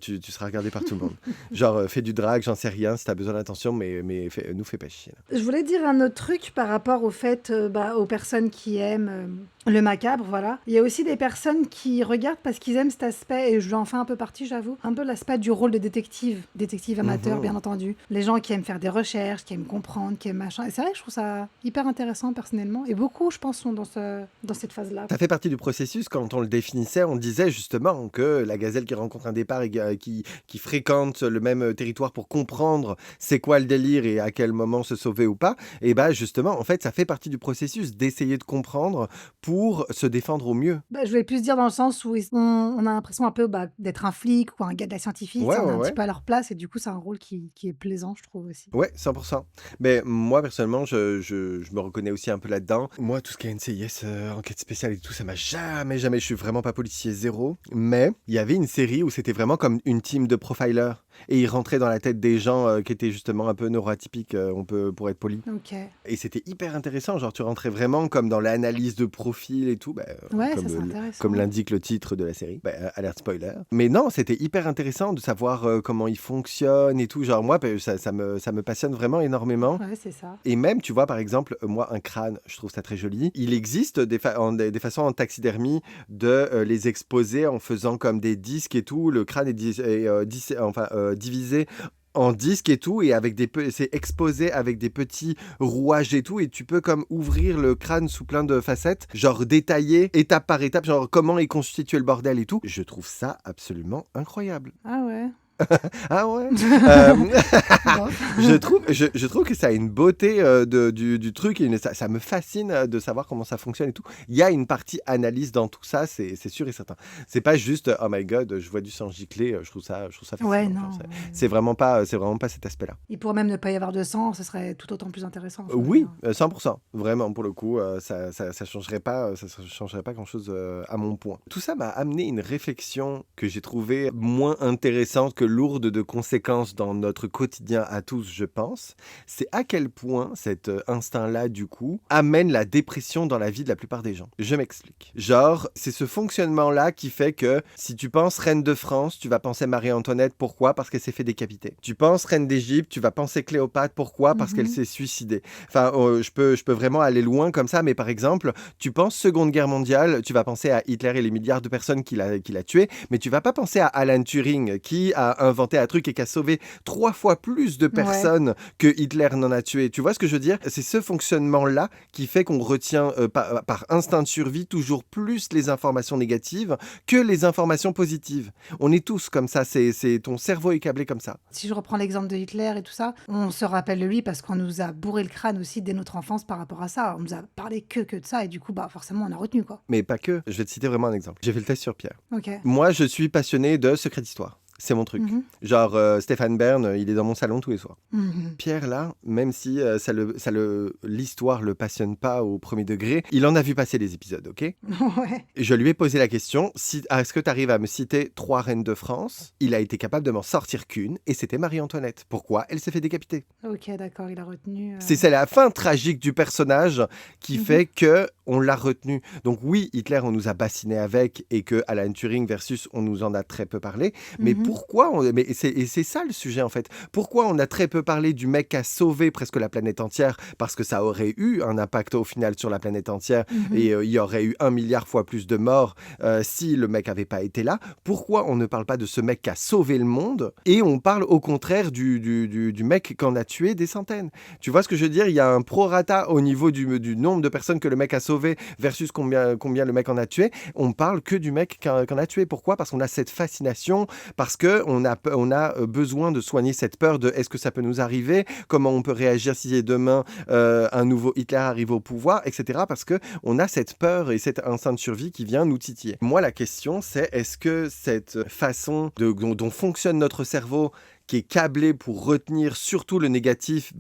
Speaker 1: Tu seras regardé par tout le monde. Genre, fais du drag, j'en sais rien, si t'as besoin d'attention, mais nous fais pas chier. Là.
Speaker 2: Je voulais dire un autre truc par rapport au fait, aux personnes qui aiment le macabre, voilà. Il y a aussi des personnes qui regardent parce qu'ils aiment cet aspect, et j'en fais un peu partie, j'avoue, un peu l'aspect du rôle de détective amateur, bien entendu. Les gens qui aiment faire des recherches, qui aiment comprendre, qui aiment machin. Et c'est vrai que je trouve ça hyper intéressant personnellement, et beaucoup, je pense, sont dans cette phase-là.
Speaker 1: Ça fait partie du processus. Quand on le définissait, on disait justement que la gazelle qui rencontre un départ et qui fréquente le même territoire pour comprendre c'est quoi le délire et à quel moment se sauver ou pas, et bah justement, en fait, ça fait partie du processus d'essayer de comprendre pour se défendre au mieux.
Speaker 2: Je voulais plus dire dans le sens où on a l'impression un peu d'être un flic ou un gars de la scientifique,
Speaker 1: Ouais,
Speaker 2: on est un
Speaker 1: ouais.
Speaker 2: petit peu à leur place, et du coup, c'est un rôle qui est plaisant, je trouve aussi.
Speaker 1: Ouais, 100%. Mais moi, personnellement, je me reconnais aussi un peu là-dedans. Moi, tout ce qui est NCIS, enquête spéciale et tout, ça m'a jamais, je suis vraiment pas policier, zéro. Mais il y avait une série où c'était vraiment comme une team de profilers. Et ils rentraient dans la tête des gens qui étaient justement un peu neuroatypiques, pour être poli.
Speaker 2: Ok.
Speaker 1: Et c'était hyper intéressant, genre tu rentrais vraiment comme dans l'analyse de profil et tout,
Speaker 2: Ouais, ça c'est intéressant.
Speaker 1: comme l'indique le titre de la série, alerte spoiler. Mais non, c'était hyper intéressant de savoir comment ils fonctionnent et tout, genre moi ça me passionne vraiment énormément.
Speaker 2: Ouais, c'est ça.
Speaker 1: Et même, tu vois, par exemple, moi, un crâne, je trouve ça très joli. Il existe des façons en taxidermie de les exposer en faisant comme des disques et tout. Le crâne est divisé en disques et tout, et c'est exposé avec des petits rouages et tout, et tu peux comme ouvrir le crâne sous plein de facettes, genre détailler étape par étape, genre comment est constitué le bordel et tout. Je trouve ça absolument incroyable.
Speaker 2: Ah ouais.
Speaker 1: Ah ouais.
Speaker 2: Bon.
Speaker 1: Je trouve que ça a une beauté du truc, et ça me fascine de savoir comment ça fonctionne et tout. Il y a une partie analyse dans tout ça, c'est sûr et certain. C'est pas juste oh my god, je vois du sang gicler, je trouve ça fascinant.
Speaker 2: Ouais, non.
Speaker 1: C'est vraiment pas cet aspect-là.
Speaker 2: Il pourrait même ne pas y avoir de sang, ce serait tout autant plus intéressant.
Speaker 1: Oui, 100%. Vraiment, pour le coup, ça changerait pas grand-chose à mon point. Tout ça m'a amené une réflexion que j'ai trouvée moins intéressante que lourde de conséquences dans notre quotidien à tous, je pense. C'est à quel point cet instinct-là, du coup, amène la dépression dans la vie de la plupart des gens. Je m'explique. Genre, c'est ce fonctionnement-là qui fait que si tu penses reine de France, tu vas penser Marie-Antoinette. Pourquoi ? Parce qu'elle s'est fait décapiter. Tu penses reine d'Égypte, tu vas penser Cléopâtre. Pourquoi ? Parce qu'elle s'est suicidée. Enfin, je peux vraiment aller loin comme ça, mais par exemple, tu penses Seconde Guerre mondiale, tu vas penser à Hitler et les milliards de personnes qu'il a tués, mais tu vas pas penser à Alan Turing qui a inventé un truc et qui a sauvé 3 fois plus de personnes que Hitler n'en a tué. Tu vois ce que je veux dire ? C'est ce fonctionnement-là qui fait qu'on retient par instinct de survie toujours plus les informations négatives que les informations positives. On est tous comme ça, ton cerveau est câblé comme ça.
Speaker 2: Si je reprends l'exemple de Hitler et tout ça, on se rappelle de lui parce qu'on nous a bourré le crâne aussi dès notre enfance par rapport à ça. On nous a parlé que de ça, et du coup, forcément, on a retenu, quoi.
Speaker 1: Mais pas que. Je vais te citer vraiment un exemple. J'ai fait le test sur Pierre.
Speaker 2: Ok.
Speaker 1: Moi, je suis passionné de secrets d'histoire. C'est mon truc. Genre, Stéphane Bern, il est dans mon salon tous les soirs. Pierre, là, même si l'histoire le passionne pas au premier degré, il en a vu passer des épisodes, ok ?
Speaker 2: Ouais.
Speaker 1: Je lui ai posé la question, est-ce que tu arrives à me citer 3 reines de France ? Il a été capable de m'en sortir qu'une, et c'était Marie-Antoinette. Pourquoi ? Elle s'est fait décapiter.
Speaker 2: Ok, d'accord, il a retenu.
Speaker 1: C'est la fin tragique du personnage qui fait que on l'a retenu. Donc oui, Hitler, on nous a bassiné avec, et que Alan Turing versus, on nous en a très peu parlé. Mais pourquoi c'est ça le sujet en fait. Pourquoi on a très peu parlé du mec qui a sauvé presque la planète entière ? Parce que ça aurait eu un impact au final sur la planète entière, et il y aurait eu 1 milliard fois plus de morts si le mec avait pas été là. Pourquoi on ne parle pas de ce mec qui a sauvé le monde, et on parle au contraire du mec qui en a tué des centaines ? Tu vois ce que je veux dire ? Il y a un prorata au niveau du nombre de personnes que le mec a sauvé versus combien le mec en a tué. On parle que du mec qu'on a tué. Pourquoi ? Parce qu'on a cette fascination, parce qu'on a besoin de soigner cette peur de est-ce que ça peut nous arriver ? Comment on peut réagir si demain un nouveau Hitler arrive au pouvoir, etc. Parce qu'on a cette peur et cet instinct de survie qui vient nous titiller. Moi, la question, c'est est-ce que cette façon dont fonctionne notre cerveau, qui est câblé pour retenir surtout le négatif,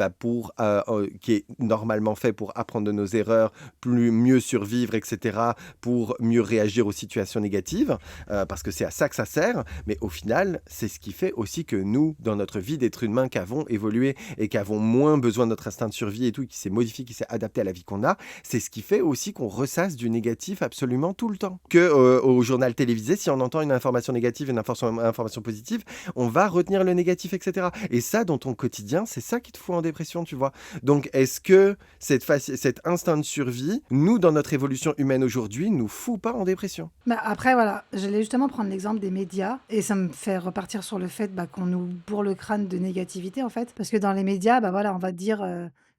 Speaker 1: qui est normalement fait pour apprendre de nos erreurs, mieux survivre, etc., pour mieux réagir aux situations négatives, parce que c'est à ça que ça sert. Mais au final, c'est ce qui fait aussi que nous, dans notre vie d'être humain, qu'avons évolué et qu'avons moins besoin de notre instinct de survie et tout, qui s'est modifié, qui s'est adapté à la vie qu'on a, c'est ce qui fait aussi qu'on ressasse du négatif absolument tout le temps. Au journal télévisé, si on entend une information négative et une information positive, on va retenir le négatif, etc. Et ça, dans ton quotidien, c'est ça qui te fout en dépression, tu vois. Donc, est-ce que cet instinct de survie, nous, dans notre évolution humaine aujourd'hui, nous fout pas en dépression?
Speaker 2: Bah après, voilà, j'allais justement prendre l'exemple des médias et ça me fait repartir sur le fait qu'on nous bourre le crâne de négativité, en fait. Parce que dans les médias, voilà, on va te dire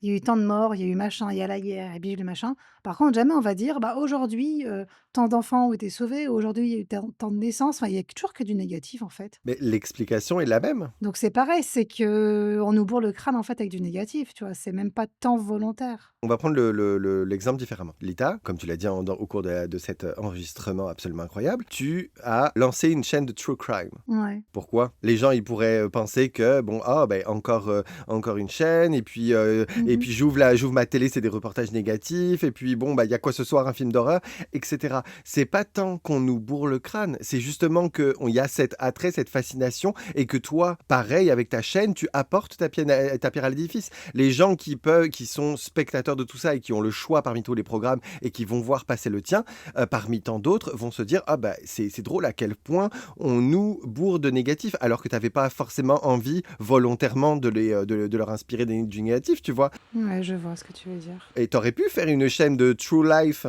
Speaker 2: il y a eu tant de morts, il y a eu machin, il y a la guerre, et bidule le machin. Par contre, jamais on va dire aujourd'hui, tant d'enfants ont été sauvés, aujourd'hui, il y a eu tant de naissances. Enfin, il y a toujours que du négatif, en fait.
Speaker 1: Mais l'explication est la même.
Speaker 2: Donc c'est pareil, c'est que on nous bourre le crâne, en fait, avec du négatif, tu vois. C'est même pas tant volontaire.
Speaker 1: On va prendre l'exemple différemment. Lita, comme tu l'as dit au cours de cet enregistrement absolument incroyable, tu as lancé une chaîne de true crime.
Speaker 2: Ouais.
Speaker 1: Pourquoi? Les gens, ils pourraient penser que, encore une chaîne, et puis j'ouvre ma télé, c'est des reportages négatifs, et puis il y a quoi ce soir, un film d'horreur, etc. C'est pas tant qu'on nous bourre le crâne, c'est justement qu'il y a cet attrait, cette fascination, et que toi, pareil, avec ta chaîne, tu apportes ta pierre à l'édifice. Les gens qui sont spectateurs de tout ça et qui ont le choix parmi tous les programmes et qui vont voir passer le tien, parmi tant d'autres, vont se dire c'est drôle à quel point on nous bourre de négatif, alors que tu n'avais pas forcément envie volontairement de leur inspirer du négatif, tu vois.
Speaker 2: Ouais, je vois ce que tu veux dire.
Speaker 1: Et tu aurais pu faire une chaîne de True Life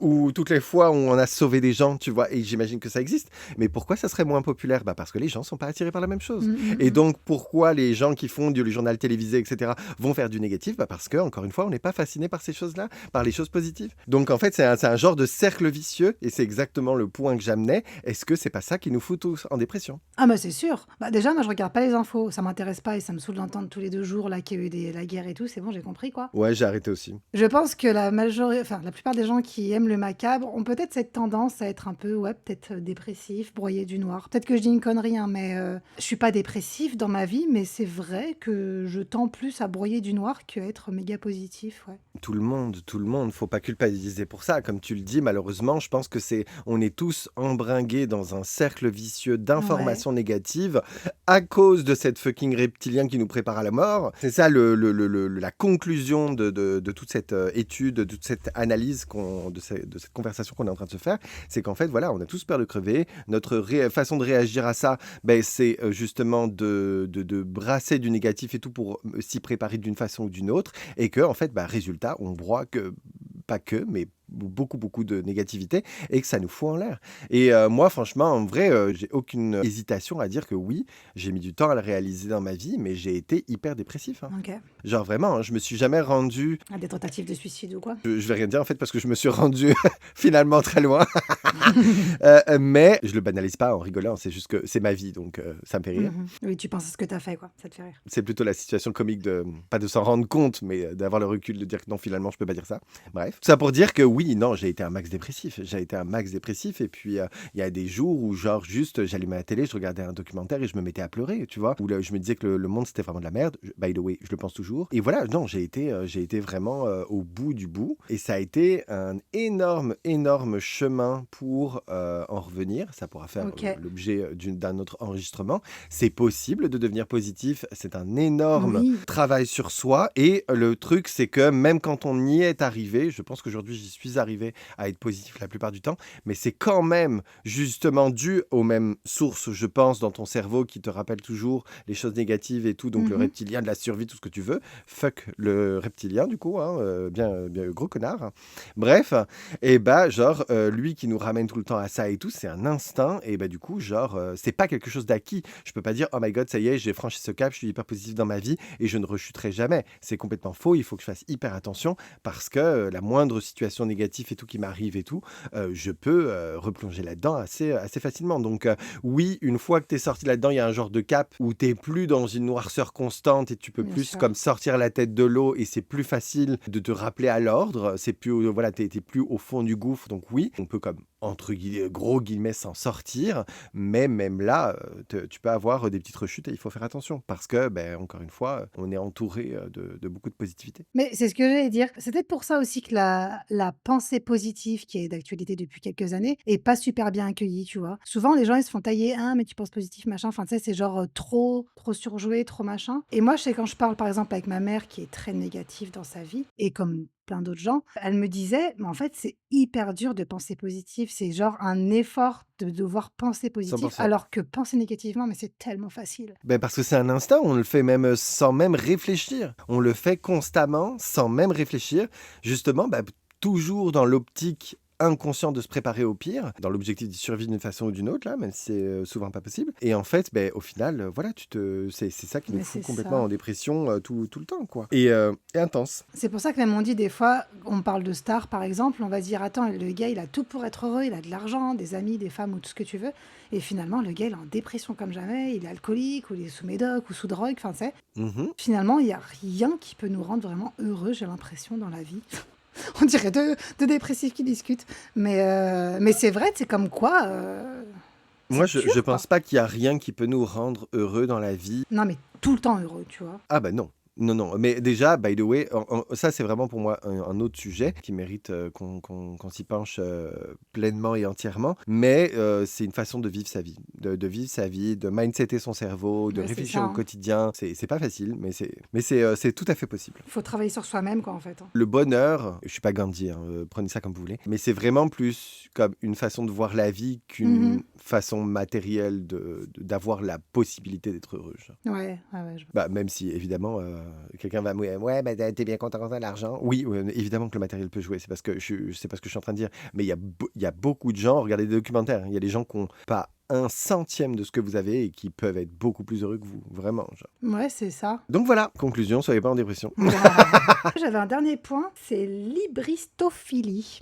Speaker 1: où toutes les fois on a sauvé des gens, tu vois, et j'imagine que ça existe. Mais pourquoi ça serait moins populaire? Parce que les gens sont pas attirés par la même chose. Et donc, pourquoi les gens qui font du journal télévisé, etc., vont faire du négatif? Parce que, encore une fois, on n'est pas fasciné par ces choses-là, par les choses positives. Donc, en fait, c'est un genre de cercle vicieux, et c'est exactement le point que j'amenais. Est-ce que c'est pas ça qui nous fout tous en dépression?
Speaker 2: Ah c'est sûr. Déjà, moi, je regarde pas les infos. Ça m'intéresse pas et ça me saoule d'entendre tous les 2 jours là qu'il y a eu la guerre et tout. C'est bon, j'ai compris, quoi.
Speaker 1: Ouais, j'ai arrêté aussi.
Speaker 2: Je pense que la plupart des gens qui aiment le macabre ont peut-être cette tendance à être un peu, peut-être dépressif, broyé du noir. Peut-être que je dis une connerie, hein, mais je suis pas dépressif dans ma vie, mais c'est vrai que je tends plus à broyer du noir qu'à être méga positif, ouais.
Speaker 1: Tout le monde, faut pas culpabiliser pour ça. Comme tu le dis, malheureusement, je pense que on est tous embringués dans un cercle vicieux d'informations négatives à cause de cette fucking reptilien qui nous prépare à la mort. C'est ça la conclusion de toute cette étude, de toute cette analyse de cette conversation qu'on est en train de se faire. C'est qu'en fait, voilà, on a tous peur de crever. Notre façon de réagir à ça, c'est justement de brasser du négatif et tout pour s'y préparer d'une façon ou d'une autre. Et que, en fait, résultat, on broie mais beaucoup de négativité et que ça nous fout en l'air. Et moi, franchement, en vrai, j'ai aucune hésitation à dire que oui, j'ai mis du temps à le réaliser dans ma vie, mais j'ai été hyper dépressif.
Speaker 2: Ok.
Speaker 1: Genre vraiment, je me suis jamais rendu...
Speaker 2: À des tentatives de suicide ou quoi?
Speaker 1: Je vais rien dire en fait parce que je me suis rendu finalement très loin. Mais je le banalise pas en rigolant, c'est juste que c'est ma vie, donc ça me fait rire.
Speaker 2: Oui, tu penses à ce que t'as fait, quoi. Ça te fait rire.
Speaker 1: C'est plutôt la situation comique pas de s'en rendre compte, mais d'avoir le recul de dire que non, finalement, je peux pas dire ça. Bref. Tout ça pour dire que oui, non, j'ai été un max dépressif. Et puis, il y a des jours où, genre, juste, j'allumais la télé, je regardais un documentaire et je me mettais à pleurer, tu vois. Où je me disais que le monde, c'était vraiment de la merde. By the way, je le pense toujours. Et voilà, non, j'ai été vraiment au bout du bout. Et ça a été un énorme chemin pour en revenir. Ça pourra faire l'objet d'un autre enregistrement. C'est possible de devenir positif. C'est un énorme travail sur soi. Et le truc, c'est que même quand on y est arrivé, je pense qu'aujourd'hui, j'y suis arrivé à être positif la plupart du temps, mais c'est quand même justement dû aux mêmes sources, je pense, dans ton cerveau qui te rappelle toujours les choses négatives et tout, donc le reptilien de la survie, tout ce que tu veux. Fuck le reptilien, du coup, bien gros connard. Bref, et lui qui nous ramène tout le temps à ça et tout, c'est un instinct, et du coup, c'est pas quelque chose d'acquis. Je peux pas dire, oh my god, ça y est, j'ai franchi ce cap, je suis hyper positif dans ma vie et je ne rechuterai jamais. C'est complètement faux, il faut que je fasse hyper attention parce que la moindre situation négative et tout qui m'arrive et tout, je peux replonger là-dedans assez facilement. Donc oui, une fois que tu es sorti là-dedans, il y a un genre de cap où tu n'es plus dans une noirceur constante et tu peux plus comme sortir la tête de l'eau et c'est plus facile de te rappeler à l'ordre. C'est plus, t'es plus au fond du gouffre. Donc oui, on peut comme gros guillemets, s'en sortir. Mais même là, tu peux avoir des petites rechutes et il faut faire attention. Parce que, encore une fois, on est entouré de beaucoup de positivité.
Speaker 2: Mais c'est ce que j'allais dire. C'est peut-être pour ça aussi que la pensée positive, qui est d'actualité depuis quelques années, est pas super bien accueillie, tu vois. Souvent, les gens, ils se font tailler, ah, mais tu penses positif, machin. Enfin, tu sais, c'est genre trop surjoué, trop machin. Et moi, je sais, quand je parle, par exemple, avec ma mère, qui est très négative dans sa vie, et comme plein d'autres gens, elle me disait, mais en fait, c'est hyper dur de penser positif. C'est genre un effort de devoir penser positif,
Speaker 1: 100%.
Speaker 2: alors que penser négativement, mais c'est tellement facile.
Speaker 1: Parce que c'est un instinct, on le fait même sans même réfléchir. On le fait constamment, sans même réfléchir. Justement, toujours dans l'optique inconsciente de se préparer au pire, dans l'objectif de survie d'une façon ou d'une autre, là, même si c'est souvent pas possible. Et en fait, au final, voilà, c'est ça qui nous
Speaker 2: Mais
Speaker 1: fout
Speaker 2: c'est
Speaker 1: complètement
Speaker 2: ça.
Speaker 1: en dépression tout le temps, quoi. Et intense.
Speaker 2: C'est pour ça que même on dit des fois, on parle de stars par exemple, on va se dire attends, le gars il a tout pour être heureux, il a de l'argent, des amis, des femmes ou tout ce que tu veux. Et finalement, le gars il est en dépression comme jamais, il est alcoolique ou il est sous médoc ou sous drogue, enfin tu sais.
Speaker 1: Mhm.
Speaker 2: Finalement, il n'y a rien qui peut nous rendre vraiment heureux, j'ai l'impression, dans la vie. On dirait deux dépressifs qui discutent. Mais c'est vrai, c'est comme quoi.
Speaker 1: Moi,
Speaker 2: C'est
Speaker 1: je
Speaker 2: dur,
Speaker 1: pense
Speaker 2: quoi.
Speaker 1: pas qu'il y a rien qui peut nous rendre heureux dans la vie.
Speaker 2: Non, mais tout le temps heureux, tu vois.
Speaker 1: Ah non. Non, non. Mais déjà, by the way, ça c'est vraiment pour moi un autre sujet qui mérite qu'on s'y penche pleinement et entièrement. Mais c'est une façon de vivre sa vie. De vivre sa vie, de mindsetter son cerveau, de
Speaker 2: Ouais, c'est ça,
Speaker 1: réfléchir au
Speaker 2: hein.
Speaker 1: quotidien. C'est pas facile, mais c'est tout à fait possible.
Speaker 2: Faut travailler sur soi-même, quoi, en fait, hein.
Speaker 1: Le bonheur, je suis pas Gandhi, hein, prenez ça comme vous voulez, mais c'est vraiment plus comme une façon de voir la vie
Speaker 2: Mhm.
Speaker 1: qu'une façon matérielle d'avoir la possibilité d'être heureux. Genre.
Speaker 2: Ouais, ouais, ouais.
Speaker 1: Même si, évidemment, quelqu'un va me dire, ouais, t'es bien content quand t'as l'argent. Oui, évidemment que le matériel peut jouer, c'est parce que c'est pas ce que je suis en train de dire. Mais il y a beaucoup de gens, regardez des documentaires, il y a des gens qui n'ont pas un centième de ce que vous avez et qui peuvent être beaucoup plus heureux que vous, vraiment. Genre.
Speaker 2: Ouais, c'est ça.
Speaker 1: Donc voilà, conclusion, soyez pas en dépression.
Speaker 2: J'avais un dernier point, c'est l'hybristophilie.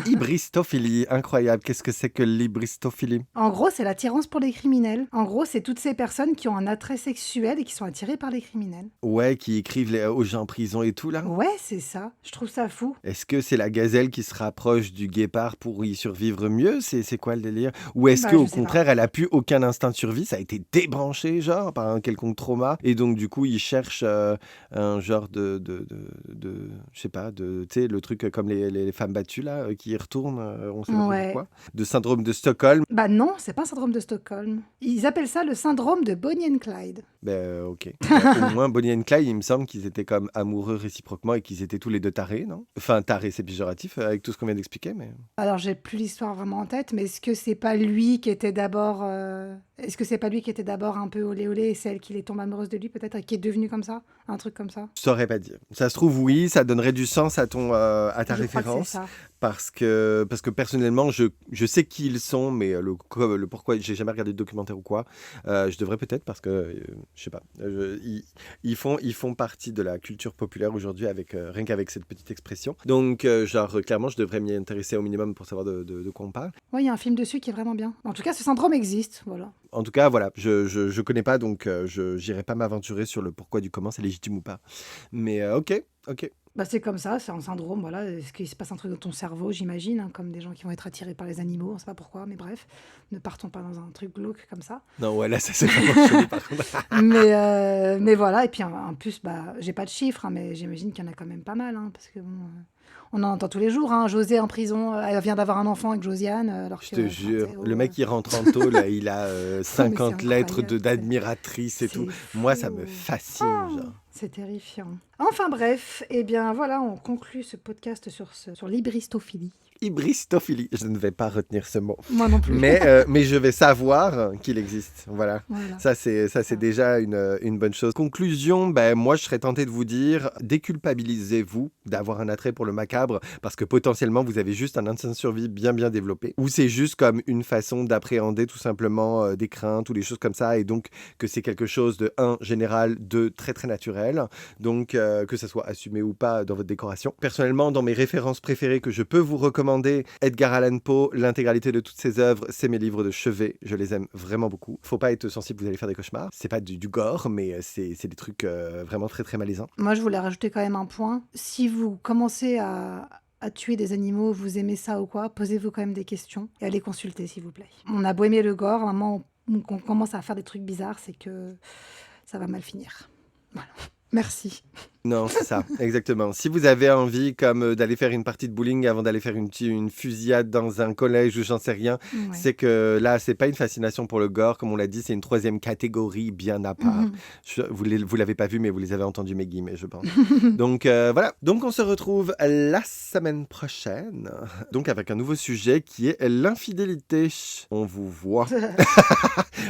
Speaker 1: Hybristophilie, incroyable. Qu'est-ce que c'est que l'hybristophilie?
Speaker 2: En gros, c'est l'attirance pour les criminels. En gros, c'est toutes ces personnes qui ont un attrait sexuel et qui sont attirées par les criminels.
Speaker 1: Ouais, qui écrivent aux gens en prison et tout, là.
Speaker 2: Ouais, c'est ça. Je trouve ça fou.
Speaker 1: Est-ce que c'est la gazelle qui se rapproche du guépard pour y survivre mieux? C'est quoi le délire? Ou est-ce
Speaker 2: Bah,
Speaker 1: qu'au
Speaker 2: je sais pas.
Speaker 1: contraire, elle a plus aucun instinct de survie, ça a été débranché, genre, par un quelconque trauma, et donc du coup, il cherche un genre je sais pas, tu sais, le truc comme les femmes battues, là, qui y retournent, on sait pas trop
Speaker 2: Ouais.
Speaker 1: pourquoi. De syndrome de Stockholm.
Speaker 2: Bah non, c'est pas un syndrome de Stockholm. Ils appellent ça le syndrome de Bonnie and Clyde.
Speaker 1: Ok. Au moins, Bonnie and Clyde, il me semble qu'ils étaient comme amoureux réciproquement et qu'ils étaient tous les deux tarés, non? Enfin, tarés, c'est péjoratif avec tout ce qu'on vient d'expliquer, mais...
Speaker 2: Alors, j'ai plus l'histoire vraiment en tête, mais est-ce que c'est pas lui qui était d'abord... Est-ce que c'est pas lui qui était d'abord un peu olé olé et celle qui tombe amoureuse de lui, peut-être, et qui est devenue comme ça? Un truc comme ça?
Speaker 1: Je saurais pas dire. Ça se trouve, oui, ça donnerait du sens à ta
Speaker 2: Je crois que c'est
Speaker 1: référence.
Speaker 2: ça.
Speaker 1: Parce que personnellement, je sais qui ils sont, mais le pourquoi, j'ai jamais regardé de documentaire ou quoi. Je devrais peut-être parce que, je sais pas, ils font partie de la culture populaire aujourd'hui rien qu'avec cette petite expression. Donc, clairement, je devrais m'y intéresser au minimum pour savoir de quoi on parle.
Speaker 2: Ouais, il y a un film dessus qui est vraiment bien. En tout cas, ce syndrome existe, voilà.
Speaker 1: En tout cas, voilà, je connais pas, donc je n'irai pas m'aventurer sur le pourquoi du comment, c'est légitime ou pas. Mais ok.
Speaker 2: Bah, c'est comme ça, c'est un syndrome, voilà. Est-ce qu'il se passe un truc dans ton cerveau, j'imagine, hein, comme des gens qui vont être attirés par les animaux, on sait pas pourquoi, mais bref, ne partons pas dans un truc glauque comme ça.
Speaker 1: Non, ouais, là, ça c'est vraiment chelou, par contre.
Speaker 2: Mais voilà, et puis en plus, bah, j'ai pas de chiffres, hein, mais j'imagine qu'il y en a quand même pas mal, hein, parce que bon, on en entend tous les jours, hein. José en prison, elle vient d'avoir un enfant avec Josiane, alors
Speaker 1: Je
Speaker 2: que...
Speaker 1: te
Speaker 2: enfin,
Speaker 1: jure,
Speaker 2: tu sais,
Speaker 1: le mec il rentre en taux, là, il a
Speaker 2: mais
Speaker 1: 50
Speaker 2: c'est
Speaker 1: lettres
Speaker 2: incroyable,
Speaker 1: d'admiratrice et tout.
Speaker 2: c'est
Speaker 1: Moi, ça me
Speaker 2: fou.
Speaker 1: fascine,
Speaker 2: Oh,
Speaker 1: genre.
Speaker 2: c'est terrifiant. Enfin bref, eh bien voilà, on conclut ce podcast sur l'hybristophilie.
Speaker 1: Hybristophilie, je ne vais pas retenir ce mot.
Speaker 2: Moi non plus.
Speaker 1: Mais je vais savoir qu'il existe. Voilà.
Speaker 2: Voilà.
Speaker 1: Ça, c'est déjà une bonne chose. Conclusion, moi, je serais tenté de vous dire, déculpabilisez-vous d'avoir un attrait pour le macabre parce que potentiellement, vous avez juste un instinct de survie bien développé. Ou c'est juste comme une façon d'appréhender tout simplement des craintes ou des choses comme ça et donc que c'est quelque chose de, général, de très très naturel. Donc, que ça soit assumé ou pas dans votre décoration. Personnellement, dans mes références préférées que je peux vous recommander, Edgar Allan Poe, l'intégralité de toutes ses œuvres, c'est mes livres de chevet. Je les aime vraiment beaucoup. Faut pas être sensible, vous allez faire des cauchemars. C'est pas du gore, mais c'est des trucs vraiment très très malaisants.
Speaker 2: Moi, je voulais rajouter quand même un point. Si vous commencez à à tuer des animaux, vous aimez ça ou quoi, posez-vous quand même des questions et allez consulter, s'il vous plaît. On a beau aimer le gore, à un moment où on commence à faire des trucs bizarres, c'est que ça va mal finir. Voilà. Merci.
Speaker 1: Non, c'est ça, exactement. Si vous avez envie d'aller faire une partie de bowling avant d'aller faire une fusillade dans un collège ou j'en sais rien,
Speaker 2: Ouais.
Speaker 1: c'est que là, c'est pas une fascination pour le gore, comme on l'a dit, c'est une troisième catégorie bien à part. Vous l'avez pas vu, mais vous les avez entendus mes guillemets, je pense. Donc voilà, donc on se retrouve la semaine prochaine, donc avec un nouveau sujet qui est l'infidélité. On vous voit.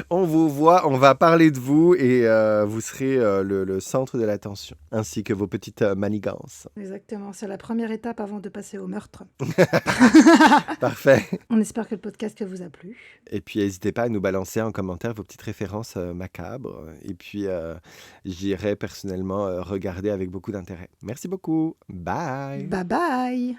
Speaker 1: On vous voit, on va parler de vous et vous serez le centre de l'attention, ainsi que vos petites manigances.
Speaker 2: Exactement, c'est la première étape avant de passer au meurtre.
Speaker 1: Parfait.
Speaker 2: On espère que le podcast vous a plu.
Speaker 1: Et puis n'hésitez pas à nous balancer en commentaire vos petites références macabres. Et puis j'irai personnellement regarder avec beaucoup d'intérêt. Merci beaucoup. Bye.
Speaker 2: Bye bye.